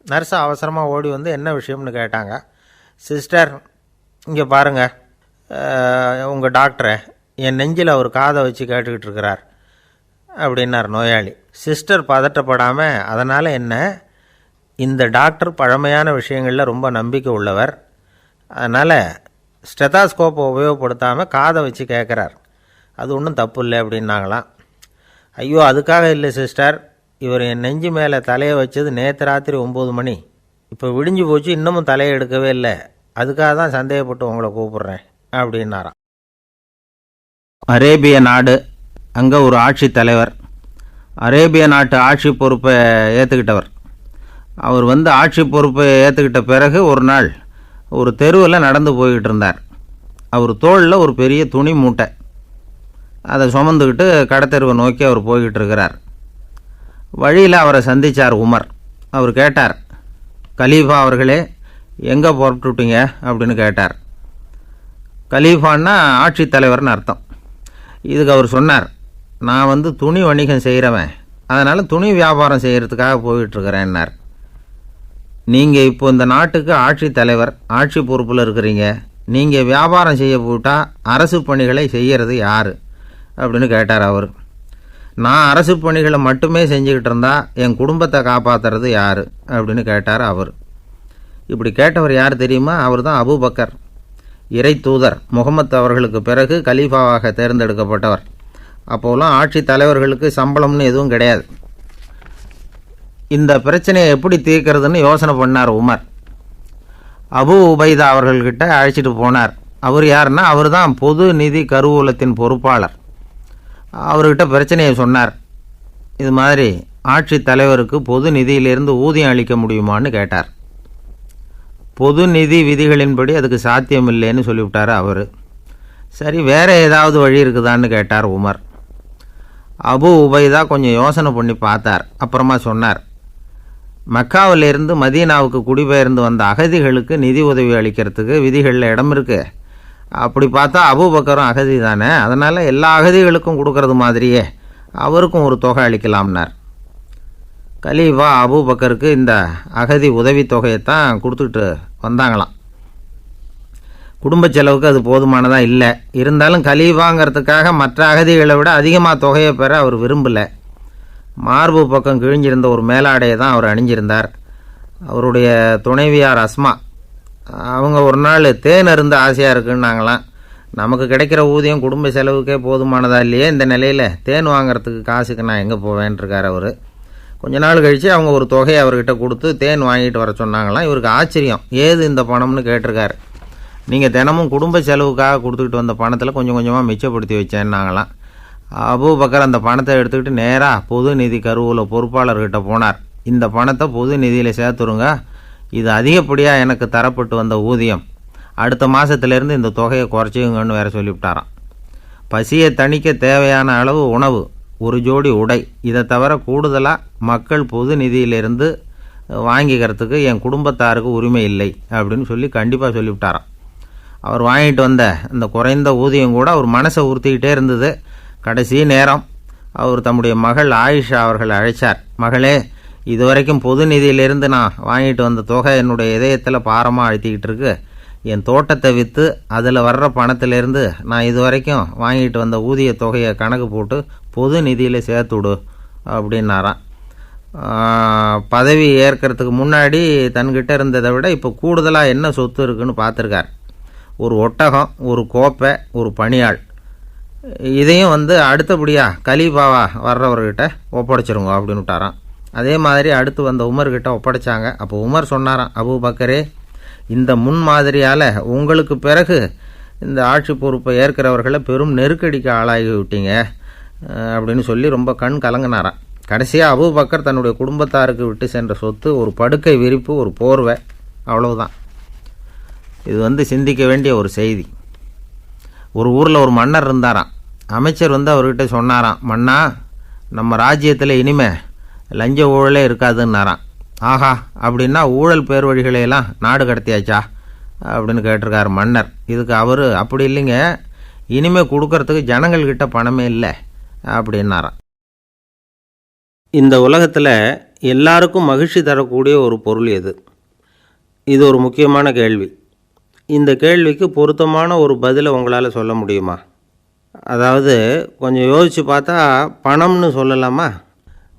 நர்ஸு அவசரமாக ஓடி என்ன விஷயம்னு கேட்டாங்க. சிஸ்டர், இங்கே பாருங்கள், உங்கள் டாக்டரை என் நெஞ்சில் அவர் காதை வச்சு கேட்டுக்கிட்டு இருக்கிறார் அப்படின்னார் நோயாளி. சிஸ்டர் பதட்டப்படாமல், அதனால் என்ன, இந்த டாக்டர் பழமையான விஷயங்களில் ரொம்ப நம்பிக்கை உள்ளவர், அதனால் ஸ்டெதாஸ்கோப்பை உபயோகப்படுத்தாமல் காதை வச்சு கேட்குறார், அது ஒன்றும் தப்பு இல்லை அப்படின்னாங்களாம். ஐயோ, அதுக்காக இல்லை சிஸ்டர், இவர் என் நெஞ்சு மேலே தலையை வச்சது நேற்று ராத்திரி 9 மணி, இப்போ விடிஞ்சு போச்சு, இன்னமும் தலையை எடுக்கவே இல்லை, அதுக்காக தான் சந்தேகப்பட்டு உங்களை கூப்பிட்றேன் அப்படின்னாராம். அரேபிய நாடு, அங்கே ஒரு ஆட்சி தலைவர், அரேபிய நாட்டு ஆட்சி பொறுப்பை ஏற்றுக்கிட்டவர். அவர் ஆட்சி பொறுப்பை ஏற்றுக்கிட்ட பிறகு ஒரு நாள் ஒரு தெருவில் நடந்து போய்கிட்டு இருந்தார். அவர் தோளில் ஒரு பெரிய துணி மூட்டை, அதை சுமந்துக்கிட்டு கடத்தெருவை நோக்கி அவர் போய்கிட்டு இருக்கிறார். வழியில் அவரை சந்தித்தார் உமர். அவர் கேட்டார், கலீஃபா அவர்களே, எங்கே புறப்பட்டுட்டீங்க அப்படின்னு கேட்டார். கலீஃபான்னா ஆட்சி தலைவர்னு அர்த்தம். இதுக்கு அவர் சொன்னார், நான் துணி வணிகம் செய்கிறவன், அதனால் துணி வியாபாரம் செய்கிறதுக்காக போயிட்டுருக்கிறேன்னார். நீங்கள் இப்போ இந்த நாட்டுக்கு ஆட்சி தலைவர், ஆட்சி பொறுப்பில் இருக்கிறீங்க, நீங்கள் வியாபாரம் செய்ய போட்டால் அரசு பணிகளை செய்கிறது யார் அப்படின்னு கேட்டார் அவர். நான் அரசு பணிகளை மட்டுமே செஞ்சுக்கிட்டு இருந்தால் என் குடும்பத்தை காப்பாற்றுறது யார் அப்படின்னு கேட்டார் அவர். இப்படி கேட்டவர் யார் தெரியுமா? அவர் தான் அபூபக்கர், இறை தூதர் முகமது அவர்களுக்கு பிறகு கலீஃபாவாக தேர்ந்தெடுக்கப்பட்டவர். அப்போலாம் ஆட்சி தலைவர்களுக்கு சம்பளம்னு எதுவும் கிடையாது. இந்த பிரச்சனையை எப்படி தீர்க்கிறதுன்னு யோசனை பண்ணார் உமர். அபு உபைதா அவர்கள்கிட்ட அழைச்சிட்டு போனார். அவர் யாருன்னா, அவர் தான் பொது நிதி கருவூலத்தின் பொறுப்பாளர். அவர்கிட்ட பிரச்சனையை சொன்னார். இது மாதிரி ஆட்சித் தலைவருக்கு பொது நிதியிலிருந்து ஊதியம் அளிக்க முடியுமான்னு கேட்டார். பொது நிதி விதிகளின்படி அதுக்கு சாத்தியமில்லைன்னு சொல்லிவிட்டார் அவர். சரி, வேறு ஏதாவது வழி இருக்குதான்னு கேட்டார் உமர். அபு உபைதா கொஞ்சம் யோசனை பண்ணி பார்த்தார். அப்புறமா சொன்னார், மக்காவிலிருந்து மதீனாவுக்கு குடிபெயர்ந்து வந்த அகதிகளுக்கு நிதி உதவி அளிக்கிறதுக்கு விதிகளில் இடம் இருக்குது. அப்படி பார்த்தா அபூபக்கரும் அகதி தானே, அதனால் எல்லா அகதிகளுக்கும் கொடுக்கறது மாதிரியே அவருக்கும் ஒரு தொகை அளிக்கலாம்னார். கலீஃபா அபூபக்கருக்கு இந்த அகதி உதவி தொகையைத்தான் கொடுத்துட்டு வந்தாங்களாம். குடும்ப செலவுக்கு அது போதுமானதாக இல்லை. இருந்தாலும் கலீஃபாங்கிறதுக்காக மற்ற அகதிகளை விட அதிகமாக தொகையை பெற அவர் விரும்பலை. மார்பு பக்கம் கிழிஞ்சிருந்த ஒரு மேலாடையை தான் அவர் அணிஞ்சிருந்தார். அவருடைய துணைவியார் அஸ்மா அவங்க ஒரு நாள் தேன் அருந்த ஆசையாக இருக்குன்னாங்களாம். நமக்கு கிடைக்கிற ஊதியம் குடும்ப செலவுக்கே போதுமானதா இல்லையே, இந்த நிலையில் தேன் வாங்கிறதுக்கு காசுக்கு நான் எங்கே போவேன்ருக்கார் அவர். கொஞ்ச நாள் கழித்து அவங்க ஒரு தொகையை அவர்கிட்ட கொடுத்து தேன் வாங்கிட்டு வர சொன்னாங்களாம். இவருக்கு ஆச்சரியம், ஏது இந்த பணம்னு கேட்டிருக்காரு. நீங்கள் தினமும் குடும்ப செலவுக்காக கொடுத்துக்கிட்டு வந்த பணத்தில் கொஞ்சம் கொஞ்சமாக மிச்சப்படுத்தி வச்சேன்னாங்களாம். அபூபக்கர் அந்த பணத்தை எடுத்துக்கிட்டு நேராக பொது நிதி கருவூல பொறுப்பாளர்கிட்ட போனார். இந்த பணத்தை பொது நிதியில் சேர்த்துருங்க, இது அதிகப்படியாக எனக்கு தரப்பட்டு வந்த ஊதியம், அடுத்த மாதத்துலேருந்து இந்த தொகையை குறைச்சிங்கன்னு வேறு சொல்லிவிட்டாராம். பசியை தணிக்க தேவையான அளவு உணவு, ஒரு ஜோடி உடை, இதை தவிர கூடுதலாக மக்கள் பொது நிதியிலிருந்து வாங்கிக்கிறதுக்கு என் குடும்பத்தாருக்கு உரிமை இல்லை அப்படின்னு சொல்லி கண்டிப்பாக சொல்லிவிட்டாராம். அவர் வாங்கிட்டு வந்த இந்த குறைந்த ஊதியம் கூட அவர் மனசை உறுத்திக்கிட்டே இருந்தது. கடைசி நேரம் அவர் தம்முடைய மகள் ஆயிஷா அவர்களை அழைச்சார். மகளே, இதுவரைக்கும் பொது நிதியிலிருந்து நான் வாங்கிட்டு வந்த தொகை என்னுடைய இதயத்தில் பாரமாக அழுத்திக்கிட்டு இருக்கு. என் தோட்டத்தை விற்று அதில் வர்ற பணத்திலேருந்து நான் இதுவரைக்கும் வாங்கிட்டு வந்த ஊதிய தொகையை கணக்கு போட்டு பொது நிதியில் சேர்த்து விடு அப்படின்னாராம். பதவி ஏற்கிறதுக்கு முன்னாடி தன்கிட்ட இருந்ததை விட இப்போ கூடுதலாக என்ன சொத்து இருக்குன்னு பார்த்துருக்கார். ஒரு ஒட்டகம், ஒரு கோப்பை, ஒரு பணியாள். இதையும் அடுத்தபடியாக கலீஃபாவா வர்றவர்கிட்ட ஒப்படைச்சிருங்க அப்படின்னு விட்டாராம். அதே மாதிரி அடுத்து வந்த உமர்கிட்ட ஒப்படைச்சாங்க. அப்போ உமர் சொன்னாராம், அபூபக்கரே, இந்த முன்மாதிரியால் உங்களுக்கு பிறகு இந்த ஆட்சி பொறுப்பை ஏற்கிறவர்களை பெரும் நெருக்கடிக்கு ஆளாகி விட்டீங்க அப்படின்னு சொல்லி ரொம்ப கண் கலங்கினாராம். கடைசியாக அபூபக்கர் தன்னுடைய குடும்பத்தாருக்கு விட்டு சென்ற சொத்து ஒரு படுக்கை விரிப்பு, ஒரு போர்வை, அவ்வளவுதான். இது சிந்திக்க வேண்டிய ஒரு செய்தி. ஒரு ஊரில் ஒரு மன்னர் இருந்தாராம். அமைச்சர் அவர்கிட்ட சொன்னாராம், மன்னா, நம்ம ராஜ்யத்தில் இனிமே லஞ்ச ஊழலே இருக்காதுன்னாராம். ஆஹா, அப்படின்னா ஊழல் பேர் வழிகளையெல்லாம் நாடு கடத்தியாச்சா அப்படின்னு கேட்டிருக்கார் மன்னர். இதுக்கு அவர், அப்படி இல்லைங்க, இனிமேல் கொடுக்கறதுக்கு ஜனங்கள்கிட்ட பணமே இல்லை அப்படின்னாராம். இந்த உலகத்தில் எல்லாருக்கும் மகிழ்ச்சி தரக்கூடிய ஒரு பொருள் எது? இது ஒரு முக்கியமான கேள்வி. இந்த கேள்விக்கு பொருத்தமான ஒரு பதிலை உங்களால் சொல்ல முடியுமா? அதாவது கொஞ்சம் யோசித்து பார்த்தா பணம்னு சொல்லலாமா?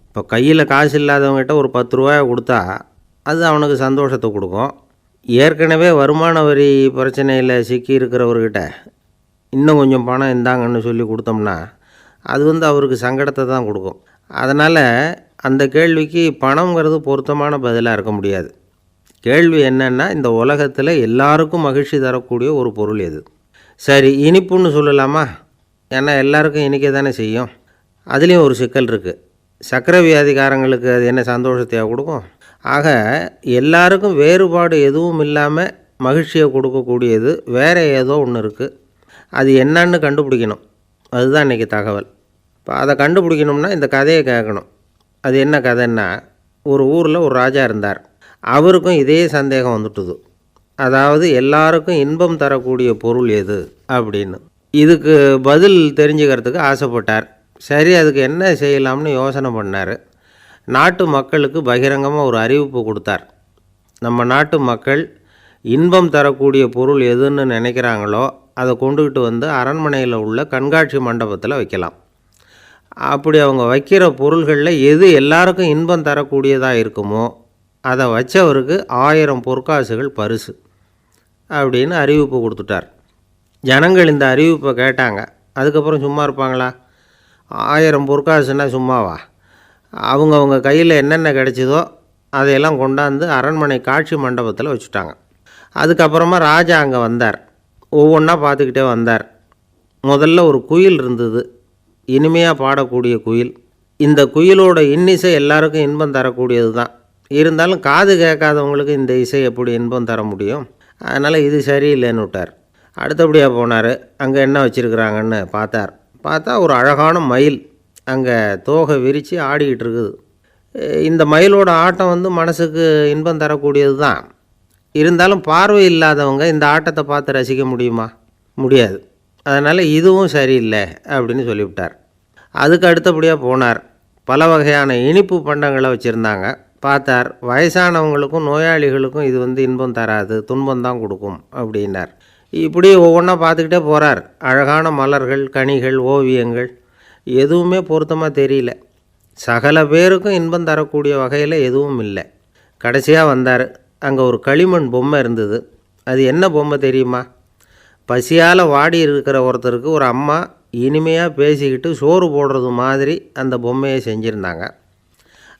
இப்போ கையில் காசு இல்லாதவங்ககிட்ட ஒரு 10 ரூபாயை கொடுத்தா அது அவனுக்கு சந்தோஷத்தை கொடுக்கும். ஏற்கனவே வருமான வரி பிரச்சனையில் சிக்கி இருக்கிறவர்கிட்ட இன்னும் கொஞ்சம் பணம் இந்தாங்கன்னு சொல்லி கொடுத்தோம்னா அது அவருக்கு சங்கடத்தை தான் கொடுக்கும். அதனால் அந்த கேள்விக்கு பணங்கிறது பொருத்தமான பதிலாக இருக்க முடியாது. கேள்வி என்னென்னா, இந்த உலகத்தில் எல்லாருக்கும் மகிழ்ச்சி தரக்கூடிய ஒரு பொருள் எது? சரி, இனிப்புன்னு சொல்லலாமா? ஏன்னா எல்லாருக்கும் இனிக்க தானே செய்யும். அதுலேயும் ஒரு சிக்கல் இருக்குது. சர்க்கரை வியாதிக்காரங்களுக்கு அது என்ன சந்தோஷத்தையாக கொடுக்கும்? ஆக எல்லாருக்கும் வேறுபாடு எதுவும் இல்லாமல் மகிழ்ச்சியை கொடுக்கக்கூடியது வேறு ஏதோ ஒன்று இருக்குது. அது என்னன்னு கண்டுபிடிக்கணும். அதுதான் இன்றைக்கி தகவல். இப்போ அதை கண்டுபிடிக்கணும்னா இந்த கதையை கேட்கணும். அது என்ன கதைன்னா, ஒரு ஊரில் ஒரு ராஜா இருந்தார். அவருக்கும் இதே சந்தேகம் வந்துட்டுது. அதாவது எல்லாருக்கும் இன்பம் தரக்கூடிய பொருள் எது அப்படின்னு. இதுக்கு பதில் தெரிஞ்சுக்கிறதுக்கு ஆசைப்பட்டார். சரி, அதுக்கு என்ன செய்யலாம்னு யோசனை பண்ணார். நாட்டு மக்களுக்கு பகிரங்கமாக ஒரு அறிவிப்பு கொடுத்தார். நம்ம நாட்டு மக்கள் இன்பம் தரக்கூடிய பொருள் எதுன்னு நினைக்கிறாங்களோ அதை கொண்டுக்கிட்டு அரண்மனையில் உள்ள கண்காட்சி மண்டபத்தில் வைக்கலாம். அப்படி அவங்க வைக்கிற பொருள்களில் எது எல்லாருக்கும் இன்பம் தரக்கூடியதாக இருக்குமோ அதை வச்சவருக்கு 1000 பொற்காசுகள் பரிசு அப்படின்னு அறிவிப்பு கொடுத்துட்டார். ஜனங்கள் இந்த அறிவிப்பை கேட்டாங்க. அதுக்கப்புறம் சும்மா இருப்பாங்களா? 1000 பொற்காசுன்னா சும்மாவா? அவங்கவுங்க கையில் என்னென்ன கிடைச்சதோ அதையெல்லாம் கொண்டாந்து அரண்மனை காட்சி மண்டபத்தில் வச்சுட்டாங்க. அதுக்கப்புறமா ராஜா அங்கே வந்தார். ஒவ்வொன்றா பார்த்துக்கிட்டே வந்தார். முதல்ல ஒரு குயில் இருந்தது, இனிமையாக பாடக்கூடிய குயில். இந்த குயிலோட இன்னிசை எல்லாருக்கும் இன்பம் தரக்கூடியது தான். இருந்தாலும் காது கேட்காதவங்களுக்கு இந்த இசை எப்படி இன்பம் தர முடியும்? அதனால் இது சரியில்லைன்னு விட்டார். அடுத்தபடியாக போனார். அங்கே என்ன வச்சுருக்குறாங்கன்னு பார்த்தா ஒரு அழகான மயில் அங்கே தோகை விரித்து ஆடிக்கிட்டு இருக்குது. இந்த மயிலோட ஆட்டம் மனசுக்கு இன்பம் தரக்கூடியது தான். இருந்தாலும் பார்வை இல்லாதவங்க இந்த ஆட்டத்தை பார்த்து ரசிக்க முடியுமா? முடியாது. அதனால் இதுவும் சரியில்லை அப்படின்னு சொல்லிவிட்டார். அதுக்கு அடுத்தபடியாக போனார். பல வகையான இனிப்பு பண்டங்களை வச்சுருந்தாங்க. பார்த்தார், வயசானவங்களுக்கும் நோயாளிகளுக்கும் இது இன்பம் தராது, துன்பம் தான் கொடுக்கும் அப்படின்னார். இப்படி ஒவ்வொன்றா பார்த்துக்கிட்டே போகிறார். அழகான மலர்கள், கனிகள், ஓவியங்கள் எதுவுமே பொருத்தமாக தெரியல. சகல பேருக்கும் இன்பம் தரக்கூடிய வகையில் எதுவும் இல்லை. கடைசியாக வந்தார். அங்கே ஒரு களிமண் பொம்மை இருந்தது. அது என்ன பொம்மை தெரியுமா? பசியால் வாடி இருக்கிற ஒருத்தருக்கு ஒரு அம்மா இனிமையாக பேசிக்கிட்டு சோறு போடுறது மாதிரி அந்த பொம்மையை செஞ்சுருந்தாங்க.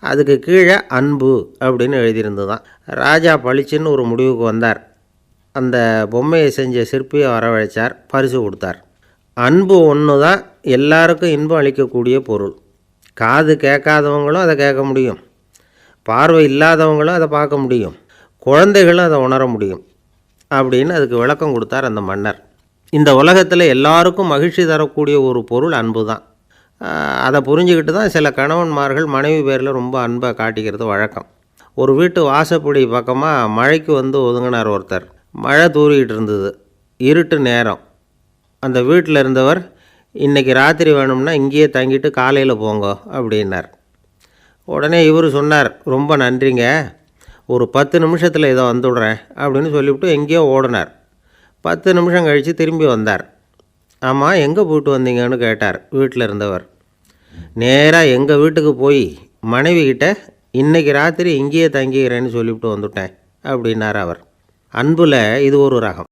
அதுக்கு கீழே அன்பு அப்படின்னு எழுதியிருந்துதான். ராஜா பளிச்சுன்னு ஒரு முடிவுக்கு வந்தார். அந்த பொம்மையை செஞ்ச சிற்பியை வரவழைச்சார், பரிசு கொடுத்தார். அன்பு ஒன்று தான் எல்லாருக்கும் இன்பம் அளிக்கக்கூடிய பொருள். காது கேட்காதவங்களும் அதை கேட்க முடியும், பார்வை இல்லாதவங்களும் அதை பார்க்க முடியும், குழந்தைகளும் அதை உணர முடியும் அப்படின்னு அதுக்கு விளக்கம் கொடுத்தார் அந்த மன்னர். இந்த உலகத்தில் எல்லாருக்கும் மகிழ்ச்சி தரக்கூடிய ஒரு பொருள் அன்பு தான். அதை புரிஞ்சுக்கிட்டு தான் சில கணவன்மார்கள் மனைவி பேரில் ரொம்ப அன்பை காட்டிக்கிறது வழக்கம். ஒரு வீட்டு வாசப்படி பக்கமாக மழைக்கு ஒதுங்கினார் ஒருத்தர். மழை தூறிக்கிட்டு இருந்தது, இருட்டு நேரம். அந்த வீட்டில் இருந்தவர், இன்றைக்கி ராத்திரி வேணும்னா இங்கேயே தங்கிட்டு காலையில் போங்க அப்படின்னார். உடனே இவர் சொன்னார், ரொம்ப நன்றிங்க, ஒரு 10 நிமிஷத்தில் இதை வந்துவிடுறேன் அப்படின்னு சொல்லிவிட்டு எங்கேயோ ஓடினார். 10 நிமிஷம் கழித்து திரும்பி வந்தார். ஆமாம், எங்கே போயிட்டு வந்தீங்கன்னு கேட்டார் வீட்டில் இருந்தவர். நேராக எங்கள் வீட்டுக்கு போய் மனைவிக்கிட்ட இன்றைக்கி ராத்திரி இங்கேயே தங்கிக்கிறேன்னு சொல்லிவிட்டு வந்துவிட்டேன் அப்படின்னார் அவர். அன்பில் இது ஒரு ரகம்.